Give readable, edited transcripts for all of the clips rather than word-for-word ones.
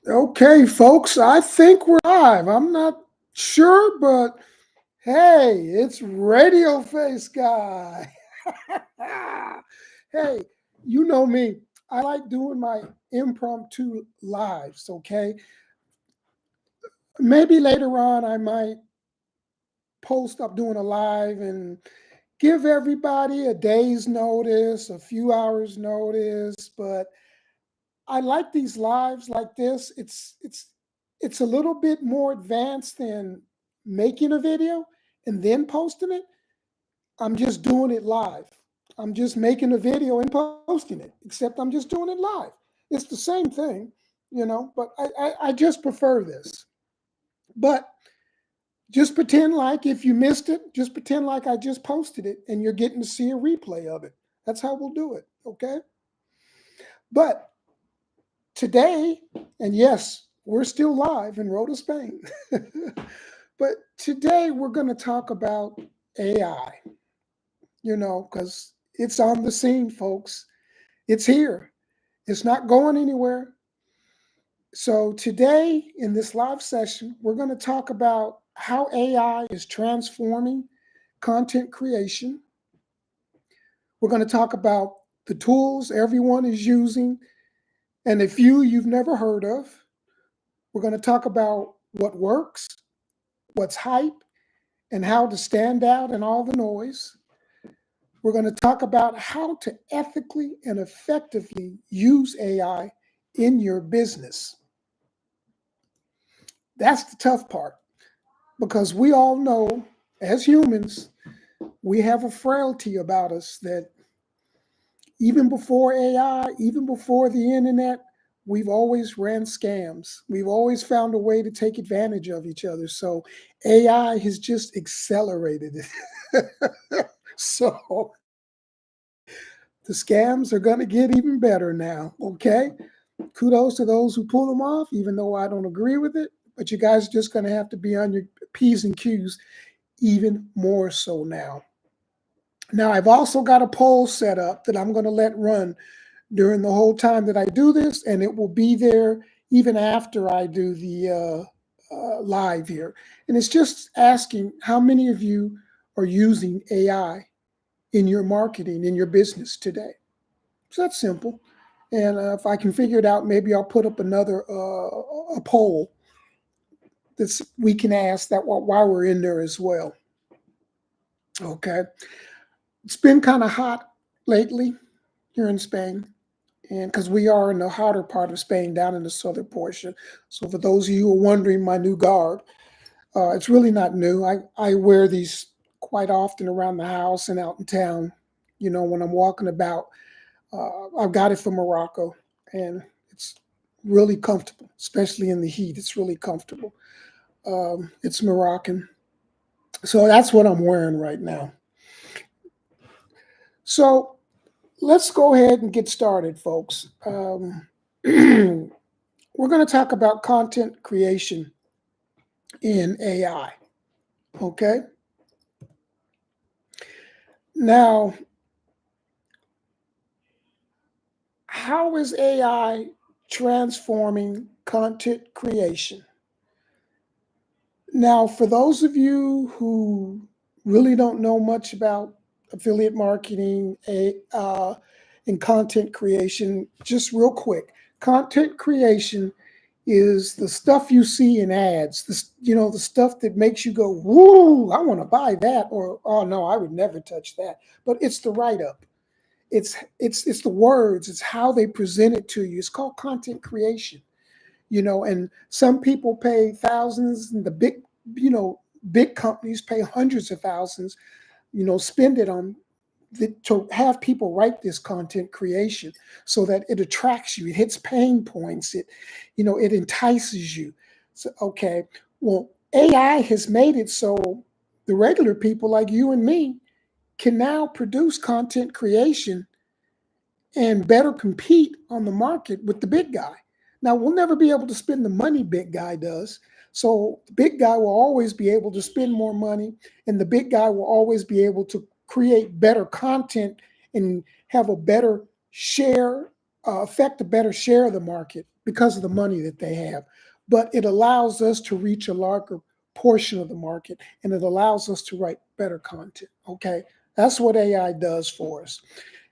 Okay, folks, I think we're live. I'm not sure, but hey, it's Radio Face Guy. Hey, you know me. I like doing my impromptu lives, okay? Maybe later on I might post up doing a live and give everybody a day's notice, a few hours notice, but I like these lives like this. It's a little bit more advanced than making a video and then posting it. I'm just doing it live. I'm just making a video and posting it, except I'm just doing it live. It's the same thing, but I just prefer this. But just pretend like if you missed it, just pretend like I just posted it and you're getting to see a replay of it. That's how we'll do it, okay? But today, and yes, we're still live in Rhoda, Spain. But today we're going to talk about AI, because it's on the scene, folks. It's here, it's not going anywhere. So, today in this live session, we're going to talk about how AI is transforming content creation. We're going to talk about the tools everyone is using and a few you've never heard of. We're going to talk about what works, what's hype, and how to stand out in all the noise. We're going to talk about how to ethically and effectively use AI in your business. That's the tough part because we all know as humans, we have a frailty about us that even before AI, even before the internet, we've always ran scams. We've always found a way to take advantage of each other. So AI has just accelerated it. So the scams are going to get even better now. Okay. Kudos to those who pull them off, even though I don't agree with it. But you guys are just going to have to be on your P's and Q's even more so now. Now, I've also got a poll set up that I'm going to let run during the whole time that I do this, and it will be there even after I do the live here. And it's just asking how many of you are using AI in your marketing, in your business today. So that's simple. And if I can figure it out, maybe I'll put up another a poll that we can ask that while we're in there as well. Okay. It's been kind of hot lately here in Spain, and because we are in the hotter part of Spain, down in the southern portion. So for those of you who are wondering my new garb, it's really not new. I wear these quite often around the house and out in town. When I'm walking about, I've got it from Morocco, and it's really comfortable, especially in the heat. It's really comfortable. It's Moroccan, so that's what I'm wearing right now. So let's go ahead and get started, folks. We're going to talk about content creation in AI. Okay. Now, how is AI transforming content creation? Now, for those of you who really don't know much about affiliate marketing and content creation, just real quick, content creation is the stuff you see in ads, the stuff that makes you go, "Woo, I want to buy that," or "Oh no, I would never touch that." But it's the write up. It's the words. It's how they present it to you. It's called content creation. And some people pay thousands, and the big companies pay hundreds of thousands, spend it on to have people write this content creation so that it attracts you, it hits pain points, it entices you. So, okay, well, AI has made it so the regular people like you and me can now produce content creation and better compete on the market with the big guy. Now, we'll never be able to spend the money big guy does. So the big guy will always be able to spend more money, and the big guy will always be able to create better content and have a better share, affect a better share of the market. because of the money that they have. But it allows us to reach a larger portion of the market, and it allows us to write better content. Okay. That's what AI does for us.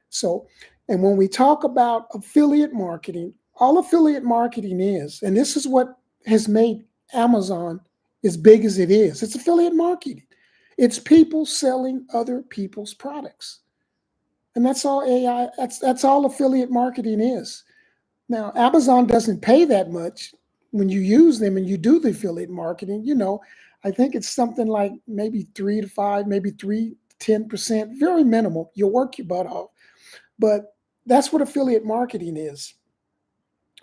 So, and when we talk about affiliate marketing, all affiliate marketing is, and this is what has made Amazon as big as it is, it's affiliate marketing. It's people selling other people's products. And that's all AI, that's all affiliate marketing is. Now, Amazon doesn't pay that much when you use them and you do the affiliate marketing. I think it's something like maybe 3 to 5, maybe 3 to 10%, very minimal. You'll work your butt off. But that's what affiliate marketing is.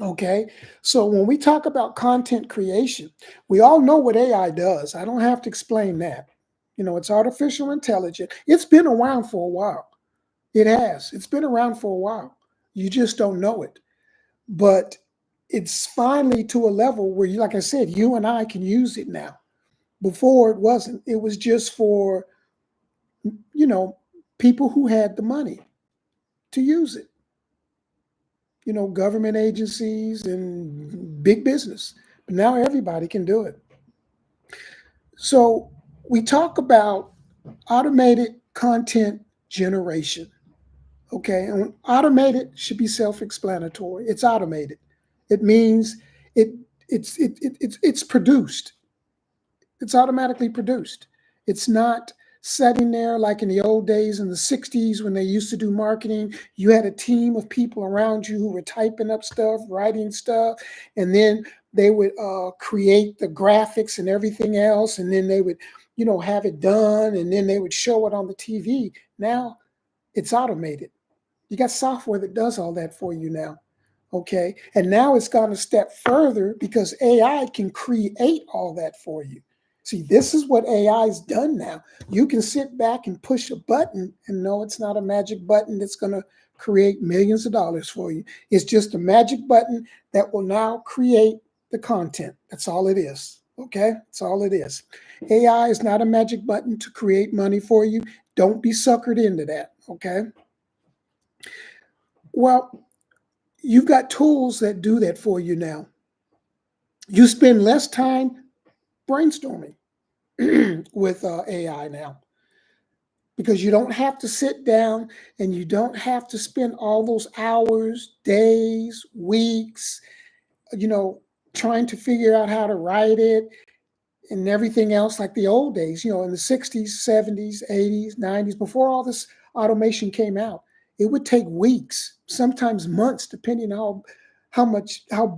Okay. So when we talk about content creation, we all know what AI does. I don't have to explain that. It's artificial intelligence. It's been around for a while. It has. It's been around for a while. You just don't know it. But it's finally to a level where, like I said, you and I can use it now. Before it wasn't. It was just for, people who had the money to use it. Government agencies and big business. But now everybody can do it. So we talk about automated content generation. Okay, and automated should be self-explanatory. It's automated. It means it's produced. It's automatically produced. It's not sitting there like in the old days in the 60s when they used to do marketing. You had a team of people around you who were typing up stuff, writing stuff, and then they would create the graphics and everything else, and then they would, have it done, and then they would show it on the TV. Now it's automated. You got software that does all that for you now. Okay. And now it's gone a step further because AI can create all that for you. See, this is what AI's done now. You can sit back and push a button and no, it's not a magic button that's going to create millions of dollars for you. It's just a magic button that will now create the content. That's all it is. Okay. That's all it is. AI is not a magic button to create money for you. Don't be suckered into that. Okay. Well, you've got tools that do that for you now. You spend less time brainstorming with AI now because you don't have to sit down and you don't have to spend all those hours, days, weeks, trying to figure out how to write it and everything else like the old days, in the 60s, 70s, 80s, 90s, before all this automation came out. It would take weeks, sometimes months, depending on how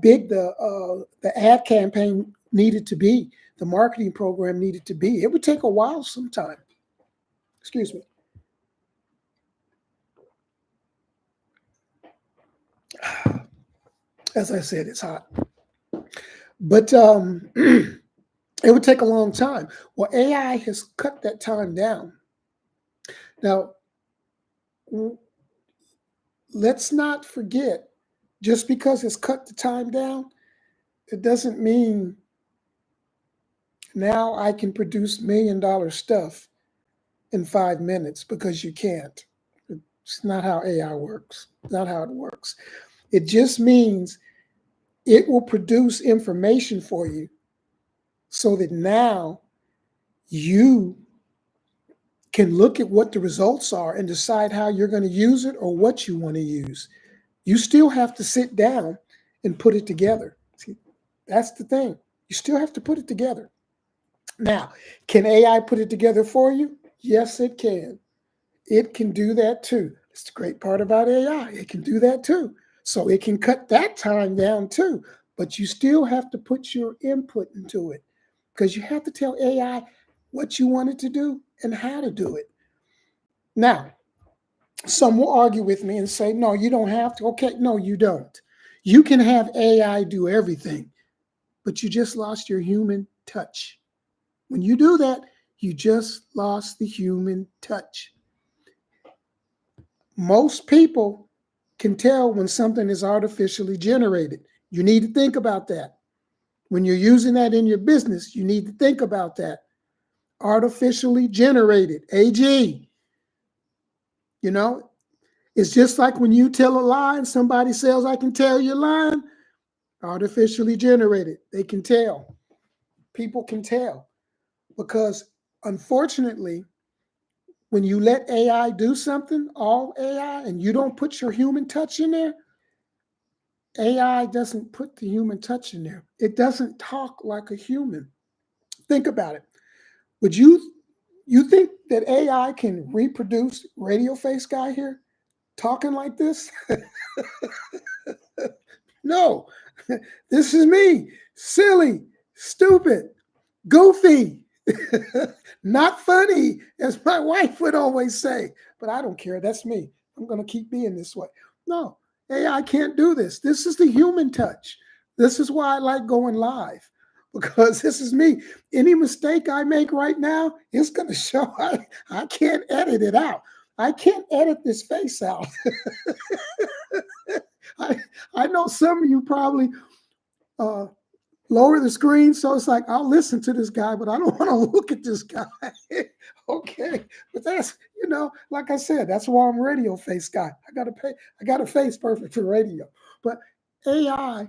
big the ad campaign needed to be, the marketing program needed to be. It would take a while sometime. Excuse me. As I said, it's hot. But it would take a long time. Well, AI has cut that time down. Now, let's not forget, just because it's cut the time down, it doesn't mean now I can produce $1 million stuff in 5 minutes, because you can't. It's not how AI works. It's not how it works. It just means it will produce information for you so that now you can look at what the results are and decide how you're going to use it or what you want to use. You still have to sit down and put it together. See, that's the thing. You still have to put it together. Now, can AI put it together for you? Yes, it can. It can do that too. It's the great part about AI. It can do that too. So it can cut that time down too. But you still have to put your input into it because you have to tell AI what you want it to do and how to do it. Now, some will argue with me and say, no, you don't have to. Okay, no, you don't. You can have AI do everything, but you just lost your human touch. When you do that, you just lost the human touch. Most people can tell when something is artificially generated. You need to think about that. When you're using that in your business, you need to think about that. Artificially generated, AG. It's just like when you tell a lie and somebody says, I can tell you're lying. Artificially generated. They can tell. People can tell because unfortunately, when you let AI do something, all AI, and you don't put your human touch in there, AI doesn't put the human touch in there. It doesn't talk like a human. Think about it. Would you think that AI can reproduce radio face guy here talking like this? No. This is me. Silly, stupid, goofy, not funny, as my wife would always say. But I don't care. That's me. I'm going to keep being this way. No, AI can't do this. This is the human touch. This is why I like going live because this is me. Any mistake I make right now, it's going to show. I can't edit it out. I can't edit this face out. I, I know some of you probably uh, lower the screen. So it's like, I'll listen to this guy, but I don't want to look at this guy. Okay. But that's, like I said, that's why I'm radio face guy. I got a face perfect for radio. But AI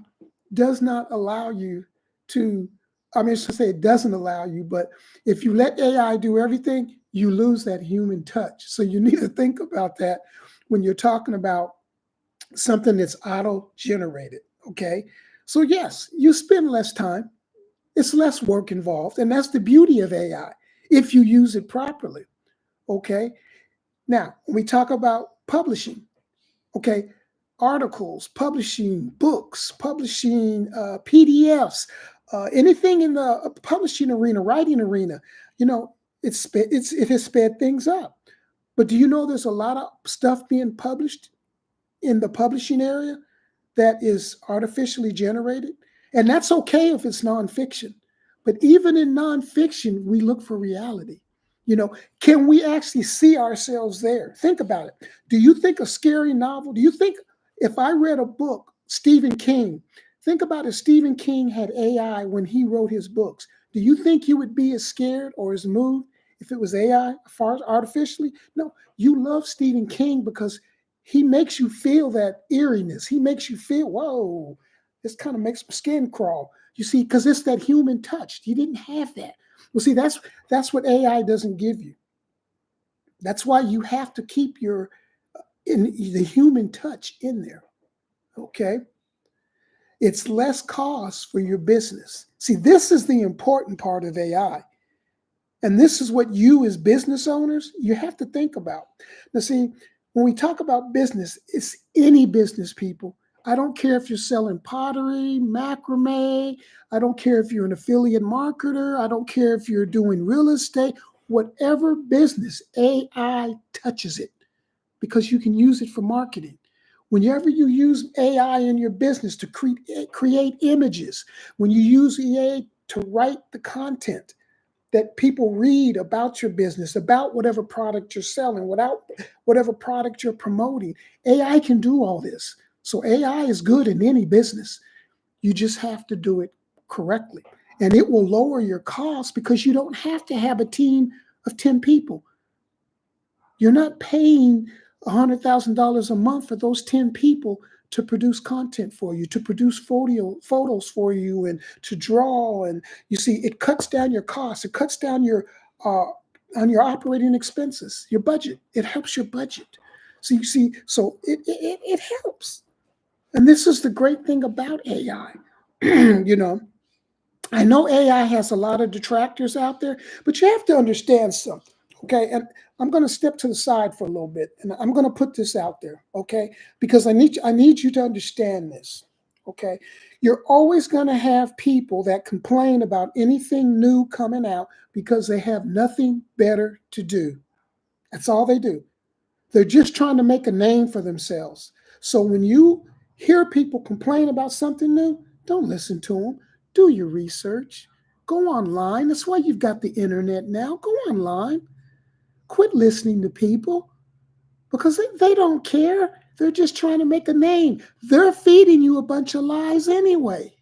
does not allow you to, I should say it doesn't allow you, but if you let AI do everything, you lose that human touch. So you need to think about that when you're talking about something that's auto-generated. Okay. So yes, you spend less time. It's less work involved. And that's the beauty of AI if you use it properly. Okay. Now, when we talk about publishing, okay, articles, publishing books, publishing PDFs, anything in the publishing arena, writing arena, it has sped things up. But do you know there's a lot of stuff being published in the publishing area that is artificially generated? And that's okay if it's nonfiction. But even in nonfiction, we look for reality. Can we actually see ourselves there? Think about it. Do you think a scary novel, do you think if I read a book, Stephen King, think about if Stephen King had AI when he wrote his books, do you think you would be as scared or as moved if it was AI, far artificially? No, you love Stephen King because he makes you feel that eeriness. He makes you feel, whoa, this kind of makes my skin crawl. You see, because it's that human touch. You didn't have that. Well, see, that's what AI doesn't give you. That's why you have to keep the human touch in there. Okay. It's less cost for your business. See, this is the important part of AI. And this is what you as business owners, you have to think about. Now, see, when we talk about business, it's any business, people. I don't care if you're selling pottery, macrame. I don't care if you're an affiliate marketer. I don't care if you're doing real estate. Whatever business, AI touches it because you can use it for marketing. Whenever you use AI in your business to create images, when you use AI to write the content that people read about your business, about whatever product you're selling, whatever product you're promoting, AI can do all this. So AI is good in any business. You just have to do it correctly. And it will lower your costs because you don't have to have a team of 10 people. You're not paying $100,000 a month for those 10 people to produce content for you, to produce photos for you, and to draw. And you see, it cuts down your costs. It cuts down your on your operating expenses, your budget. It helps your budget. So you see, so it helps. And this is the great thing about AI. I know AI has a lot of detractors out there, but you have to understand something, okay? And I'm going to step to the side for a little bit, and I'm going to put this out there, okay? Because I need you to understand this, okay? You're always going to have people that complain about anything new coming out because they have nothing better to do. That's all they do. They're just trying to make a name for themselves. So when you hear people complain about something new, don't listen to them. Do your research. Go online. That's why you've got the internet now. Go online. Quit listening to people because they don't care. They're just trying to make a name. They're feeding you a bunch of lies anyway.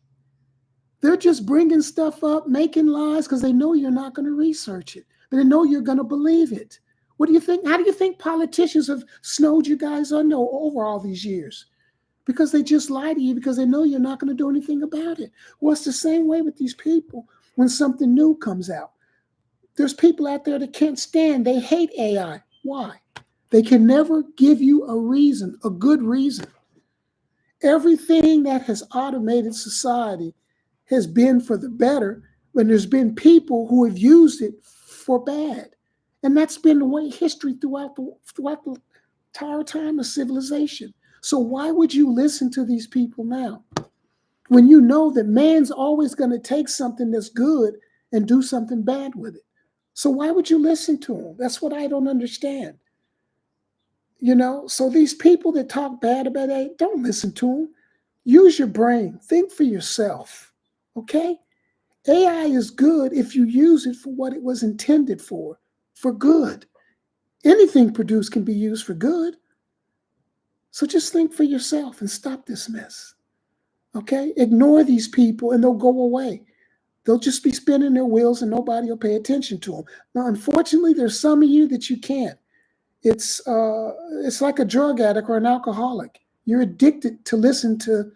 They're just bringing stuff up, making lies because they know you're not going to research it. They know you're going to believe it. What do you think? How do you think politicians have snowed you guys under over all these years? because they just lie to you because they know you're not going to do anything about it. Well, it's the same way with these people when something new comes out. There's people out there that can't stand, they hate AI. Why? They can never give you a reason, a good reason. Everything that has automated society has been for the better, when there's been people who have used it for bad. And that's been the way history throughout the entire time of civilization. So why would you listen to these people now when you know that man's always going to take something that's good and do something bad with it? So why would you listen to them? That's what I don't understand. So these people that talk bad about it, don't listen to them. Use your brain. Think for yourself. Okay? AI is good if you use it for what it was intended for good. Anything produced can be used for good. So just think for yourself and stop this mess. Okay? Ignore these people and they'll go away. They'll just be spinning their wheels and nobody will pay attention to them. Now, unfortunately, there's some of you that you can't. It's like a drug addict or an alcoholic. You're addicted to listen to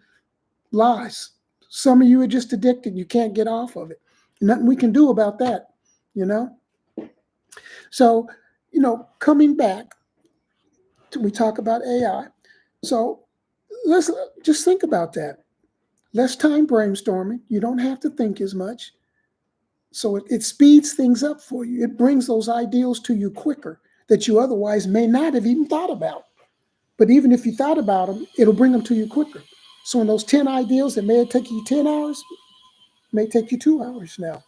lies. Some of you are just addicted. You can't get off of it. Nothing we can do about that, you know? So, coming back, we talk about AI. So let's just think about that. Less time brainstorming. You don't have to think as much. So it speeds things up for you. It brings those ideals to you quicker that you otherwise may not have even thought about. But even if you thought about them, it'll bring them to you quicker. So in those 10 ideals that may have taken you 10 hours, may take you 2 hours now.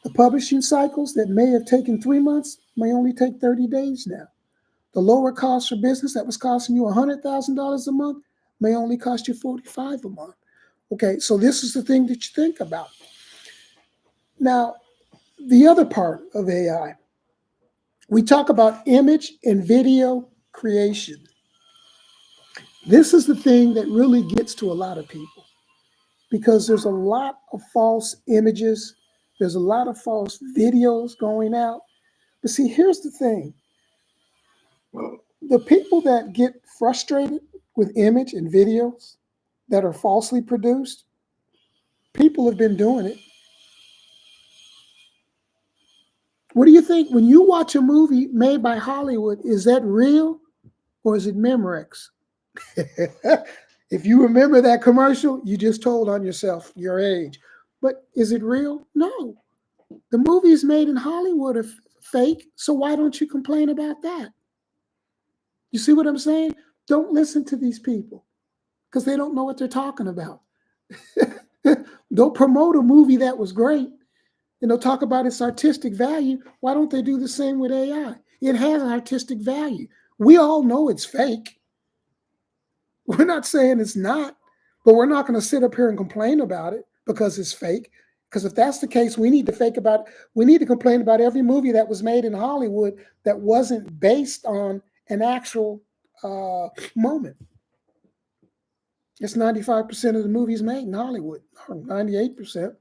The publishing cycles that may have taken 3 months may only take 30 days now. The lower cost for business that was costing you $100,000 a month may only cost you $45,000 a month. Okay, so this is the thing that you think about. Now, the other part of AI, we talk about image and video creation. This is the thing that really gets to a lot of people because there's a lot of false images. There's a lot of false videos going out. But see, here's the thing. The people that get frustrated with image and videos that are falsely produced, people have been doing it. What do you think when you watch a movie made by Hollywood? Is that real or is it Memorex? If you remember that commercial, you just told on yourself your age. But is it real? No. The movies made in Hollywood are fake, so why don't you complain about that? You see what I'm saying? Don't listen to these people because they don't know what they're talking about. They'll promote a movie that was great and they'll talk about its artistic value. Why don't they do the same with AI? It has artistic value. We all know it's fake. We're not saying it's not, but we're not going to sit up here and complain about it because it's fake. Because if that's the case, we need to complain about every movie that was made in Hollywood that wasn't based on an actual moment. It's 95% of the movies made in Hollywood, or 98%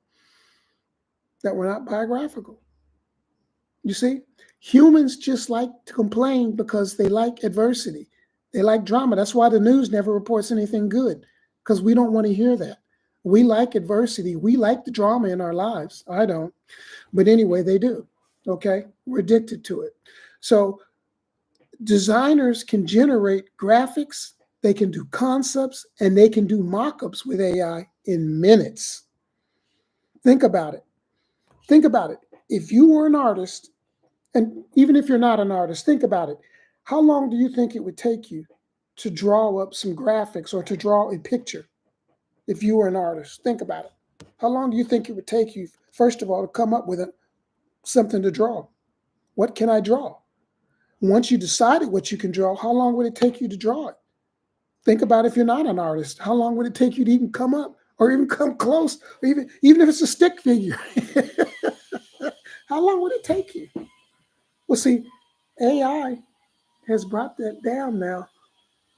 that were not biographical. You see, humans just like to complain because they like adversity. They like drama. That's why the news never reports anything good, because we don't want to hear that. We like adversity. We like the drama in our lives. I don't. But anyway, they do. Okay? We're addicted to it. So designers can generate graphics, they can do concepts, and they can do mock-ups with AI in minutes. Think about it. Think about it. If you were an artist, and even if you're not an artist, think about it. How long do you think it would take you to draw up some graphics or to draw a picture if you were an artist? Think about it. How long do you think it would take you, first of all, to come up with something to draw? What can I draw? Once you decided what you can draw, how long would it take you to draw it? Think about if you're not an artist. How long would it take you to even come up or even come close, or even if it's a stick figure? How long would it take you? Well, see, AI has brought that down now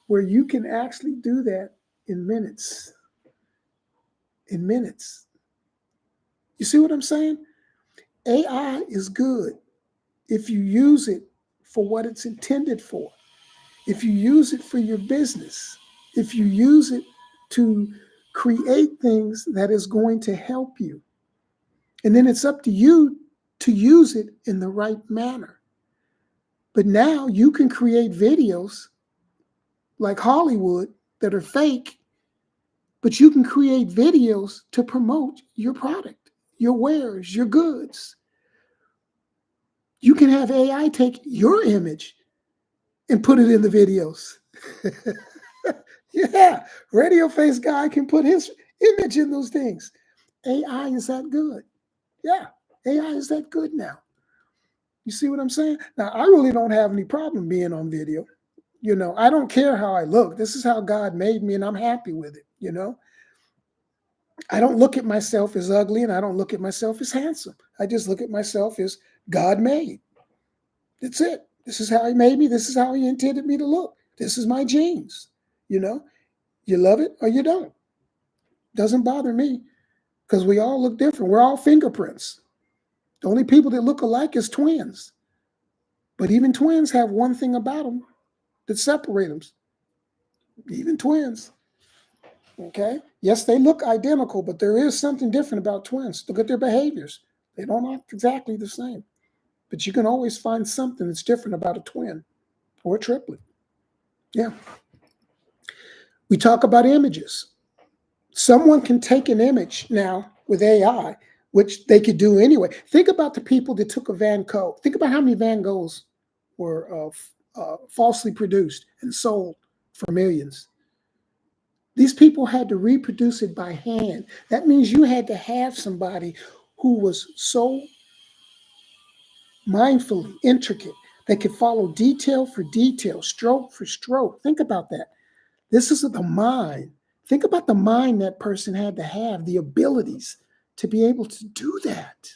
where you can actually do that in minutes. In minutes. You see what I'm saying? AI is good if you use it for what it's intended for. If you use it for your business, if you use it to create things that is going to help you. And then it's up to you to use it in the right manner. But now you can create videos like Hollywood that are fake, but you can create videos to promote your product, your wares, your goods. You can have AI take your image and put it in the videos. Yeah, radio face guy can put his image in those things. AI is that good. Yeah, AI is that good now. You see what I'm saying? Now, I really don't have any problem being on video. I don't care how I look. This is how God made me, and I'm happy with it. I don't look at myself as ugly, and I don't look at myself as handsome. I just look at myself as God made. That's it. This is how he made me. This is how he intended me to look. This is my genes. You love it or you don't. Doesn't bother me because we all look different. We're all fingerprints. The only people that look alike is twins. But even twins have one thing about them that separate them. Even twins. Okay? Yes, they look identical, but there is something different about twins. Look at their behaviors. They don't act exactly the same. But you can always find something that's different about a twin or a triplet. Yeah. We talk about images. Someone can take an image now with AI, which they could do anyway. Think about the people that took a Van Gogh. Think about how many Van Goghs were falsely produced and sold for millions. These people had to reproduce it by hand. That means you had to have somebody who was so mindfully intricate that could follow detail for detail, stroke for stroke. Think about that. This is the mind. Think about the mind that person had to have, the abilities to be able to do that.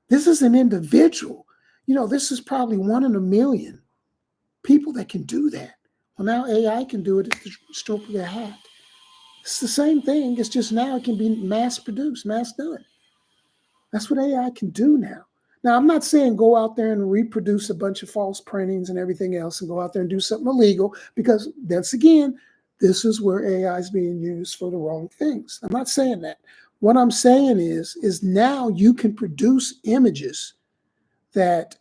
This is an individual. This is probably 1 in a million people that can do that. Well, now AI can do it at the stroke of their hat. It's the same thing. It's just now it can be mass produced, mass done. That's what AI can do now. Now, I'm not saying go out there and reproduce a bunch of false printings and everything else and go out there and do something illegal, because once again, this is where AI is being used for the wrong things. I'm not saying that. What I'm saying is now you can produce images that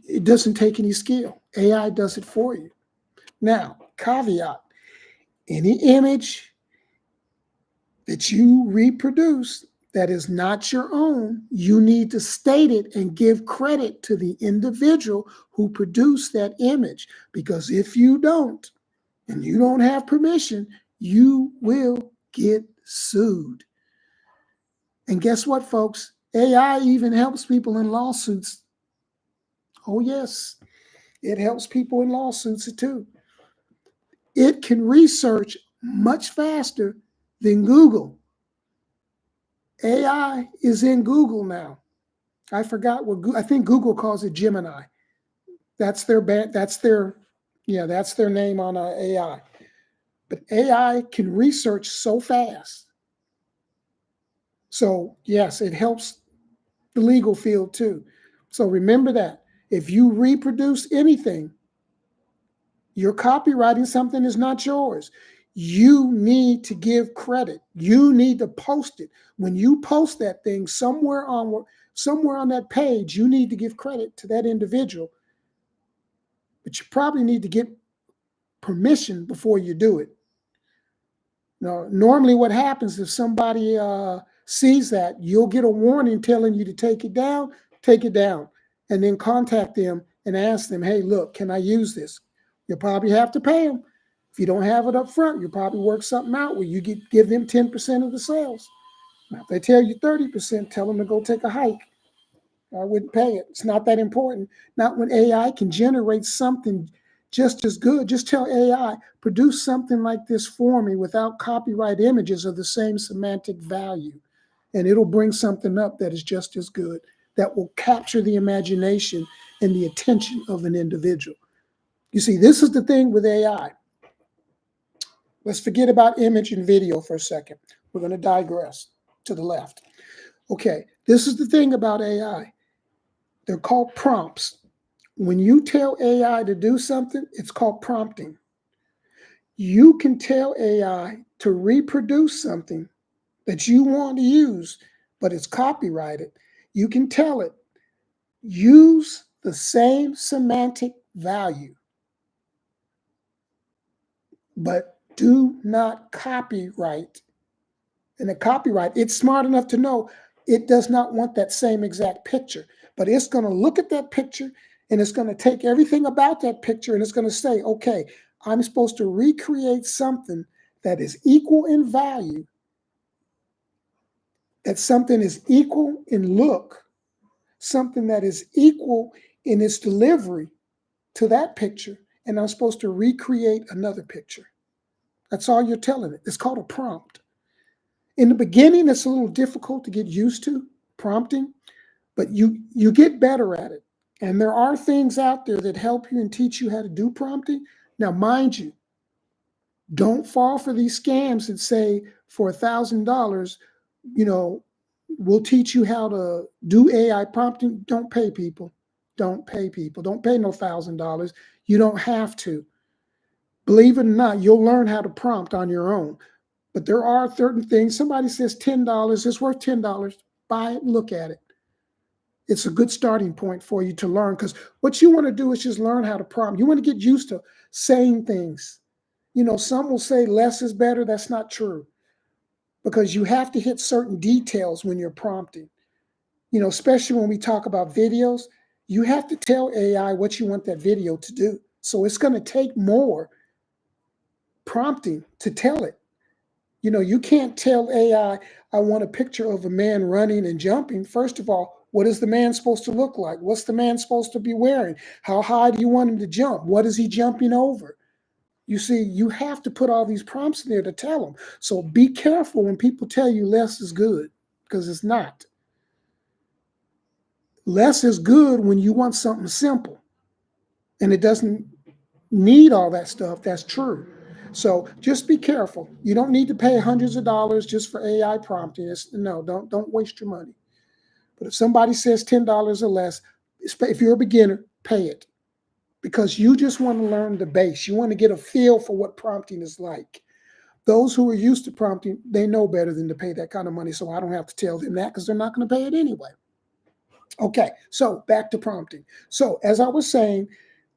it doesn't take any skill. AI does it for you. Now, caveat, any image that you reproduce that is not your own, you need to state it and give credit to the individual who produced that image. Because if you don't, and you don't have permission, you will get sued. And guess what, folks? AI even helps people in lawsuits. Oh, yes, it helps people in lawsuits too. It can research much faster than Google. AI is in Google now. I forgot I think Google calls it Gemini. That's their name on AI. But AI can research so fast. So yes, it helps the legal field too. So remember that if you reproduce anything, you're copywriting something is not yours. You need to give credit. You need to post it. When you post that thing somewhere on that page, you need to give credit to that individual. But you probably need to get permission before you do it. Now, normally what happens if somebody sees that, you'll get a warning telling you to take it down, and then contact them and ask them, hey, look, can I use this? You'll probably have to pay them. If you don't have it up front, you'll probably work something out where you give them 10% of the sales. Now, if they tell you 30%, tell them to go take a hike. I wouldn't pay it. It's not that important. Not when AI can generate something just as good. Just tell AI, produce something like this for me without copyright images of the same semantic value. And it'll bring something up that is just as good, that will capture the imagination and the attention of an individual. You see, this is the thing with AI. Let's forget about image and video for a second. We're going to digress to the left. Okay, this is the thing about AI. They're called prompts. When you tell AI to do something, it's called prompting. You can tell AI to reproduce something that you want to use, but it's copyrighted. You can tell it, use the same semantic value, but do not copyright. And the copyright, it's smart enough to know it does not want that same exact picture, but it's going to look at that picture and it's going to take everything about that picture and it's going to say, okay, I'm supposed to recreate something that is equal in value, that something is equal in look, something that is equal in its delivery to that picture, and I'm supposed to recreate another picture. That's all you're telling it. It's called a prompt. In the beginning, it's a little difficult to get used to prompting, but you get better at it. And there are things out there that help you and teach you how to do prompting. Now, mind you, don't fall for these scams that say for $1,000, you know, we'll teach you how to do AI prompting. Don't pay people. Don't pay people. Don't pay no $1,000. You don't have to. Believe it or not, you'll learn how to prompt on your own. But there are certain things. Somebody says $10, it's worth $10. Buy it, look at it. It's a good starting point for you to learn, because what you want to do is just learn how to prompt. You want to get used to saying things. You know, some will say less is better. That's not true, because you have to hit certain details when you're prompting. You know, especially when we talk about videos, you have to tell AI what you want that video to do. So it's going to take more prompting to tell it. You know, you can't tell I want a picture of a man running and jumping. First of all, what is the man supposed to look like? What's the man supposed to be wearing? How high do you want him to jump? What is he jumping over? You see, you have to put all these prompts in there to tell them. So be careful when people tell you less is good, because it's not. Less is good when you want something simple and it doesn't need all that stuff. That's true. So just be careful. You don't need to pay hundreds of dollars just for AI prompting. No, don't waste your money. But if somebody says $10 or less, if you're a beginner, pay it, because you just want to learn the base. You want to get a feel for what prompting is like. Those who are used to prompting, they know better than to pay that kind of money. So I don't have to tell them that, because they're not going to pay it anyway. Okay, so back to prompting. So as I was saying,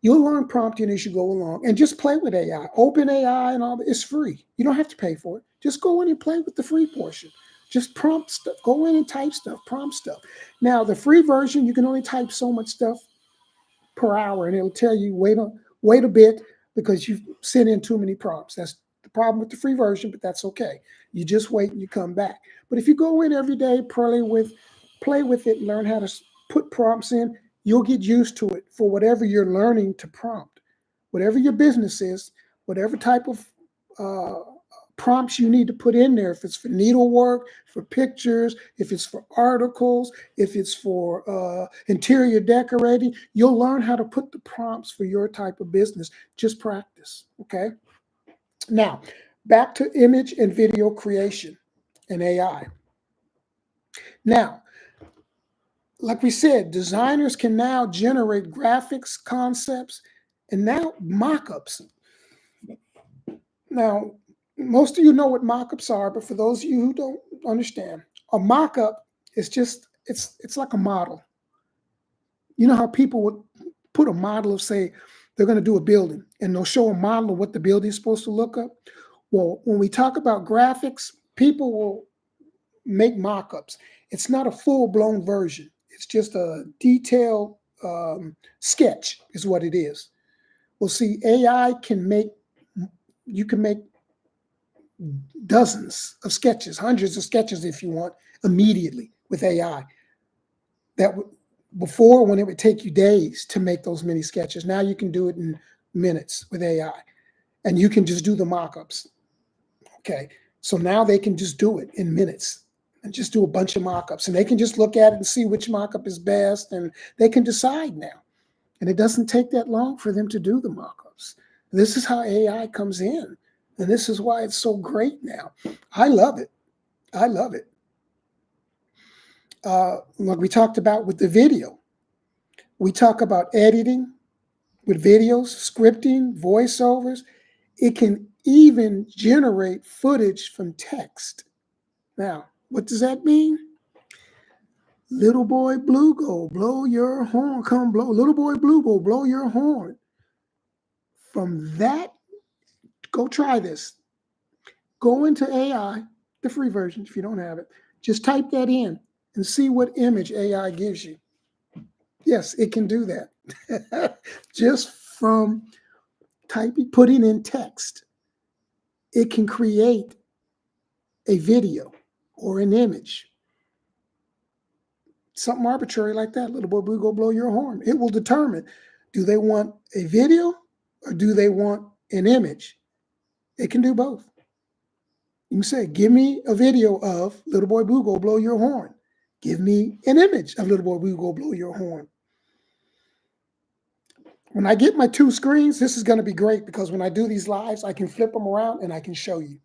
you'll learn prompting as you go along, and just play with AI. Open AI and all that. It's free. You don't have to pay for it. Just go in and play with the free portion. Just prompt stuff. Go in and type stuff, prompt stuff. Now, the free version, you can only type so much stuff per hour, and it'll tell you wait a bit because you've sent in too many prompts. That's the problem with the free version, but that's okay. You just wait and you come back. But if you go in every day, play with it, learn how to put prompts in, you'll get used to it for whatever you're learning to prompt. Whatever your business is, whatever type of prompts you need to put in there, if it's for needlework, for pictures, if it's for articles, if it's for interior decorating, you'll learn how to put the prompts for your type of business. Just practice, okay? Now, back to image and video creation and AI. Now, like we said, designers can now generate graphics, concepts, and now mock-ups. Now, most of you know what mock-ups are, but for those of you who don't understand, a mock-up is just, it's like a model. You know how people would put a model of, say, they're going to do a building, and they'll show a model of what the building is supposed to look up? Well, when we talk about graphics, people will make mock-ups. It's not a full-blown version. It's just a detailed sketch is what it is. Well, see, AI you can make dozens of sketches, hundreds of sketches if you want, immediately with AI. Before, when it would take you days to make those many sketches, now you can do it in minutes with AI, and you can just do the mock-ups. Okay, so now they can just do it in minutes and just do a bunch of mock-ups, and they can just look at it and see which mock-up is best, and they can decide now. And it doesn't take that long for them to do the mock-ups. This is how AI comes in, and this is why it's so great now. I love it. I love it. Like we talked about with the video, We talk about editing with videos, scripting, voiceovers. It can even generate footage from text. Now, what does that mean? Little boy blue, go blow your horn. Come blow. Little boy blue, go blow your horn. From that, go try this. Go into AI, the free version if you don't have it. Just type that in and see what image AI gives you. Yes, it can do that. Just from putting in text, it can create a video or an image. Something arbitrary like that. Little boy blue, go blow your horn. It will determine, do they want a video or do they want an image? It can do both. You can say, give me a video of Little Boy Blue, go blow your horn. Give me an image of Little Boy Blue, go blow your horn. When I get my two screens, this is going to be great because when I do these lives, I can flip them around and I can show you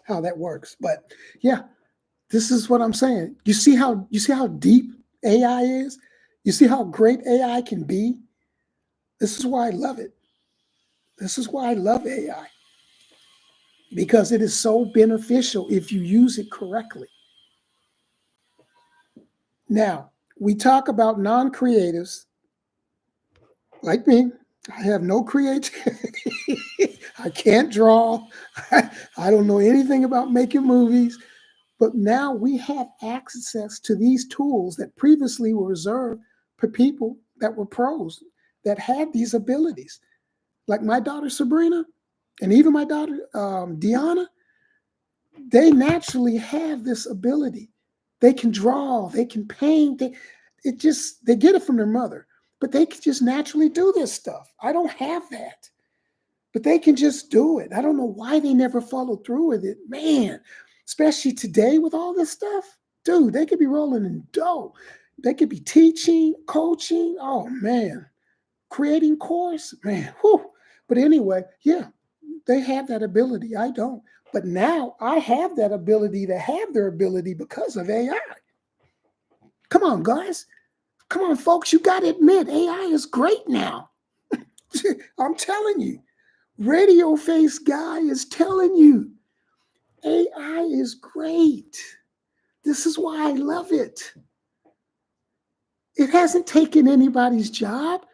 how that works. But yeah, this is what I'm saying. You see how deep AI is? You see how great AI can be? This is why I love it. This is why I love AI. Because it is so beneficial if you use it correctly. Now, we talk about non-creatives like me. I have no creativity. I can't draw. I don't know anything about making movies. But now we have access to these tools that previously were reserved for people that were pros, that had these abilities. Like my daughter Sabrina, and even my daughter Deanna, they naturally have this ability. They can draw, they can paint. They get it from their mother, but they can just naturally do this stuff. I don't have that, but they can just do it. I don't know why they never followed through with it, man. Especially today with all this stuff, dude. They could be rolling in dough. They could be teaching, coaching. Oh man, creating course, man. Whew. But anyway, yeah, they have that ability. I don't. But now I have that ability to have their ability because of AI. Come on, guys. Come on, folks. You got to admit, AI is great now. I'm telling you. Radio Face Guy is telling you, AI is great. This is why I love it. It hasn't taken anybody's job.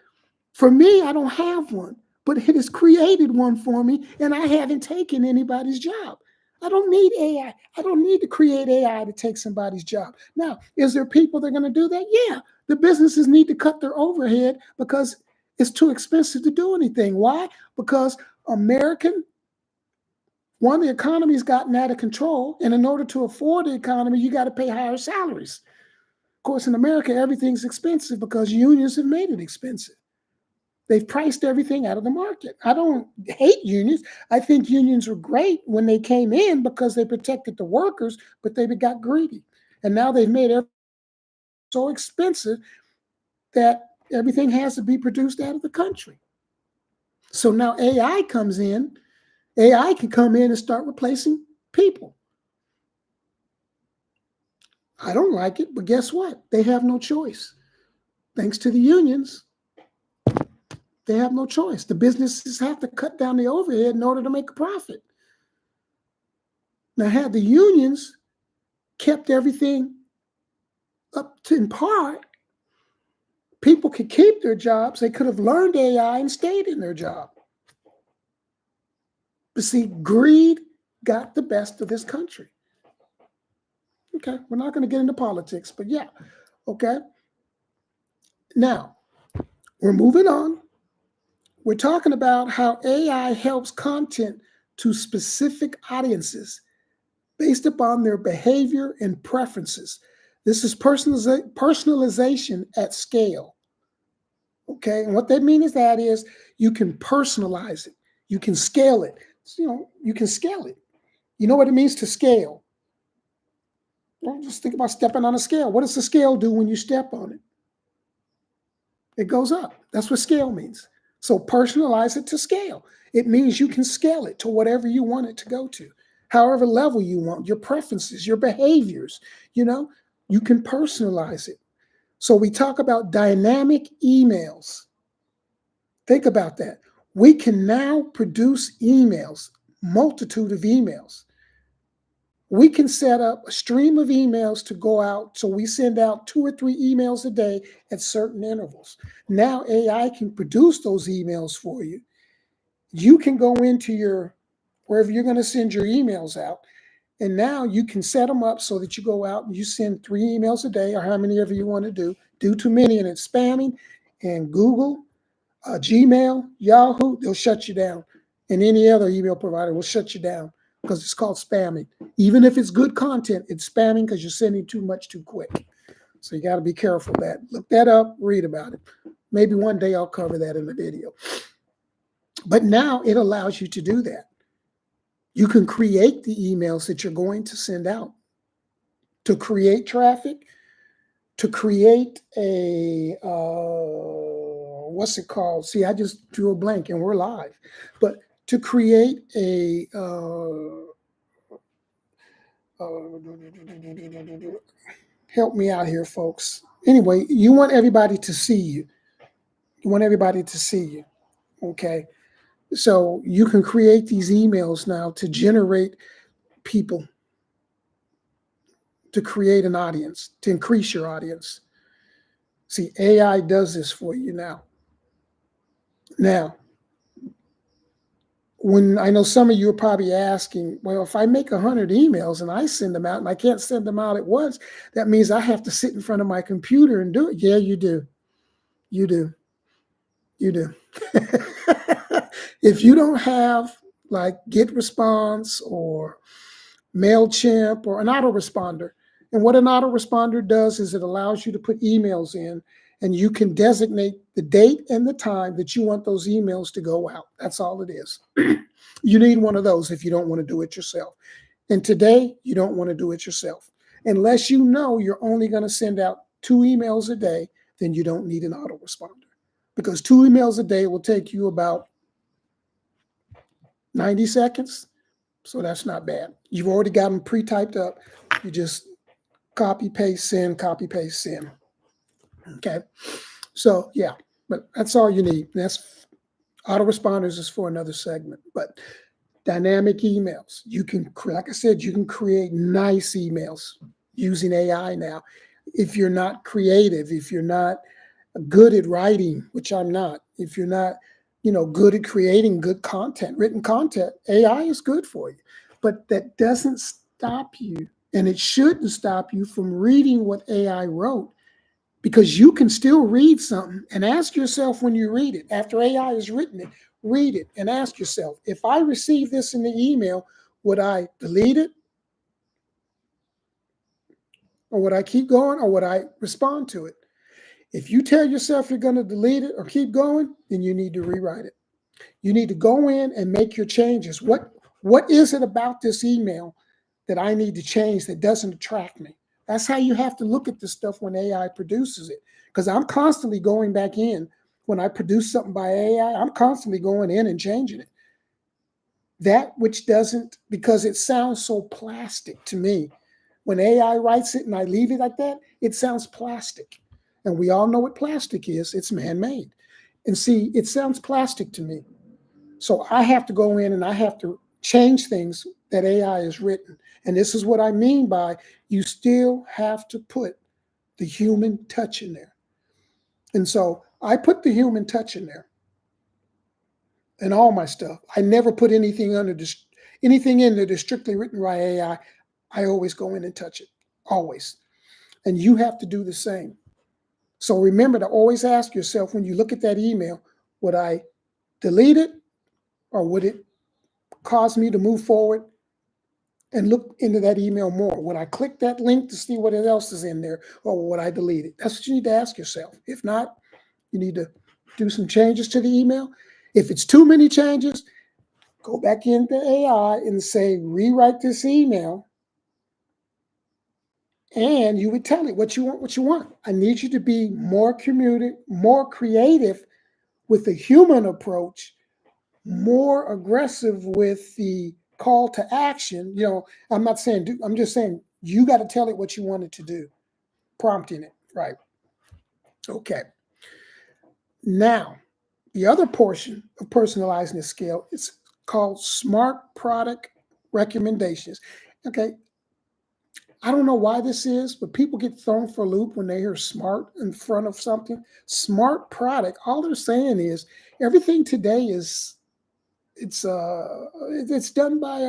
For me, I don't have one, but it has created one for me, and I haven't taken anybody's job. I don't need AI. I don't need to create AI to take somebody's job. Now, is there people that are going to do that? Yeah. The businesses need to cut their overhead because it's too expensive to do anything. Why? Because the economy's gotten out of control, and in order to afford the economy, you got to pay higher salaries. Of course, in America, everything's expensive because unions have made it expensive. They've priced everything out of the market. I don't hate unions. I think unions were great when they came in because they protected the workers, but they got greedy. And now they've made everything so expensive that everything has to be produced out of the country. So now AI comes in. AI can come in and start replacing people. I don't like it, but guess what? They have no choice. Thanks to the unions, they have no choice. The businesses have to cut down the overhead in order to make a profit. Now, had the unions kept everything up to in par, people could keep their jobs. They could have learned AI and stayed in their job. But see, greed got the best of this country. Okay, we're not going to get into politics, but yeah, okay. Now, we're moving on. We're talking about how AI helps content to specific audiences based upon their behavior and preferences. This is personalization at scale. Okay, and what that means is you can personalize it, you can scale it. You can scale it. You know what it means to scale? Well, just think about stepping on a scale. What does the scale do when you step on it? It goes up. That's what scale means. So personalize it to scale. It means you can scale it to whatever you want it to go to, however level you want, your preferences, your behaviors, you can personalize it. So we talk about dynamic emails. Think about that. We can now produce emails, multitude of emails. We can set up a stream of emails to go out. So we send out 2 or 3 emails a day at certain intervals. Now AI can produce those emails for you. You can go into your, wherever you're going to send your emails out, and now you can set them up so that you go out and you send 3 emails a day or how many ever you want to do. Do too many and it's spamming. And Google, Gmail, Yahoo, they'll shut you down. And any other email provider will shut you down because it's called spamming. Even if it's good content, it's spamming because you're sending too much too quick. So you got to be careful of that. Look that up, read about it. Maybe one day I'll cover that in the video. But now it allows you to do that. You can create the emails that you're going to send out to create traffic, to create a, what's it called? See, I just drew a blank and we're live. But to create a, help me out here, folks. Anyway, you want everybody to see you. You want everybody to see you, okay? So you can create these emails now to generate people, to create an audience, to increase your audience. See, AI does this for you now. Now, when I know some of you are probably asking, well, if I make 100 emails and I send them out and I can't send them out at once, that means I have to sit in front of my computer and do it. Yeah, you do. You do. You do. If you don't have like GetResponse or MailChimp or an autoresponder, and what an autoresponder does is it allows you to put emails in and you can designate the date and the time that you want those emails to go out. That's all it is. You need one of those if you don't want to do it yourself. And today, you don't want to do it yourself. Unless you know you're only going to send out 2 emails a day, then you don't need an autoresponder. Because 2 emails a day will take you about 90 seconds. So that's not bad. You've already got them pre-typed up. You just copy, paste, send, copy, paste, send. Okay. So yeah, but that's all you need. That's autoresponders is for another segment. But dynamic emails, you can, like I said, you can create nice emails using AI now. If you're not creative, if you're not good at writing, which I'm not, if you're not, good at creating good content, written content, AI is good for you. But that doesn't stop you, and it shouldn't stop you from reading what AI wrote, because you can still read something and ask yourself when you read it, after AI has written it, read it and ask yourself, if I receive this in the email, would I delete it? Or would I keep going? Or would I respond to it? If you tell yourself you're going to delete it or keep going, then you need to rewrite it. You need to go in and make your changes. What is it about this email that I need to change that doesn't attract me? That's how you have to look at this stuff when AI produces it. Because I'm constantly going back in. When I produce something by AI, I'm constantly going in and changing it. That which doesn't, because it sounds so plastic to me. When AI writes it and I leave it like that, it sounds plastic. And we all know what plastic is. It's man-made. And see, it sounds plastic to me. So I have to go in and I have to change things that AI has written. And this is what I mean by you still have to put the human touch in there. And so I put the human touch in there in all my stuff. I never put anything anything in that is strictly written by AI. I always go in and touch it, always. And you have to do the same. So remember to always ask yourself when you look at that email, would I delete it or would it cause me to move forward and look into that email more? Would I click that link to see what else is in there, or would I delete it? That's what you need to ask yourself. If not, you need to do some changes to the email. If it's too many changes, go back into AI and say, rewrite this email. And you would tell it what you want. I need you to be more creative with the human approach, more aggressive with the call to action. I'm not saying I'm just saying you got to tell it what you want it to do, prompting it, right? Okay. Now, the other portion of personalizing the scale is called smart product recommendations. Okay. I don't know why this is, but people get thrown for a loop when they hear smart in front of something. Smart product, all they're saying is everything today is it's done by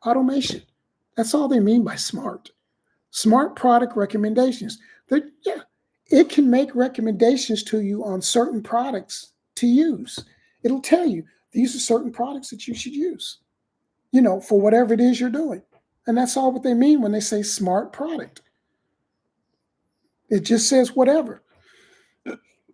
automation. That's all they mean by smart. Smart product recommendations. Yeah, it can make recommendations to you on certain products to use. It'll tell you these are certain products that you should use, for whatever it is you're doing. And that's all what they mean when they say smart product. It just says whatever.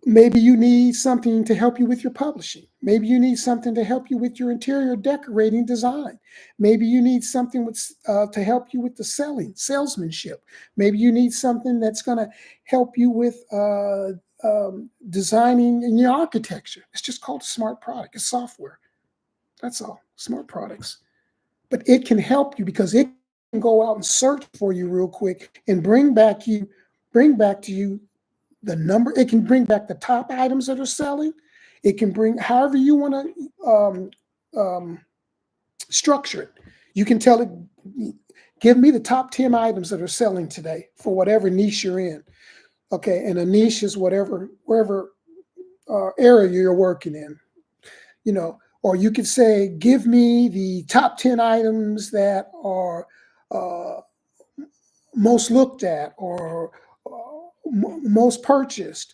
Maybe you need something to help you with your publishing. Maybe you need something to help you with your interior decorating design. Maybe you need something to help you with the salesmanship. Maybe you need something that's going to help you with designing in your architecture. It's just called a smart product. It's software. That's all. Smart products. But it can help you because it can go out and search for you real quick and bring back to you the number. It can bring back the top items that are selling. It can bring however you want to structure it. You can tell it, give me the top 10 items that are selling today for whatever niche you're in. Okay, and a niche is wherever area you're working in. Or you could say, give me the top 10 items that are most looked at or most purchased,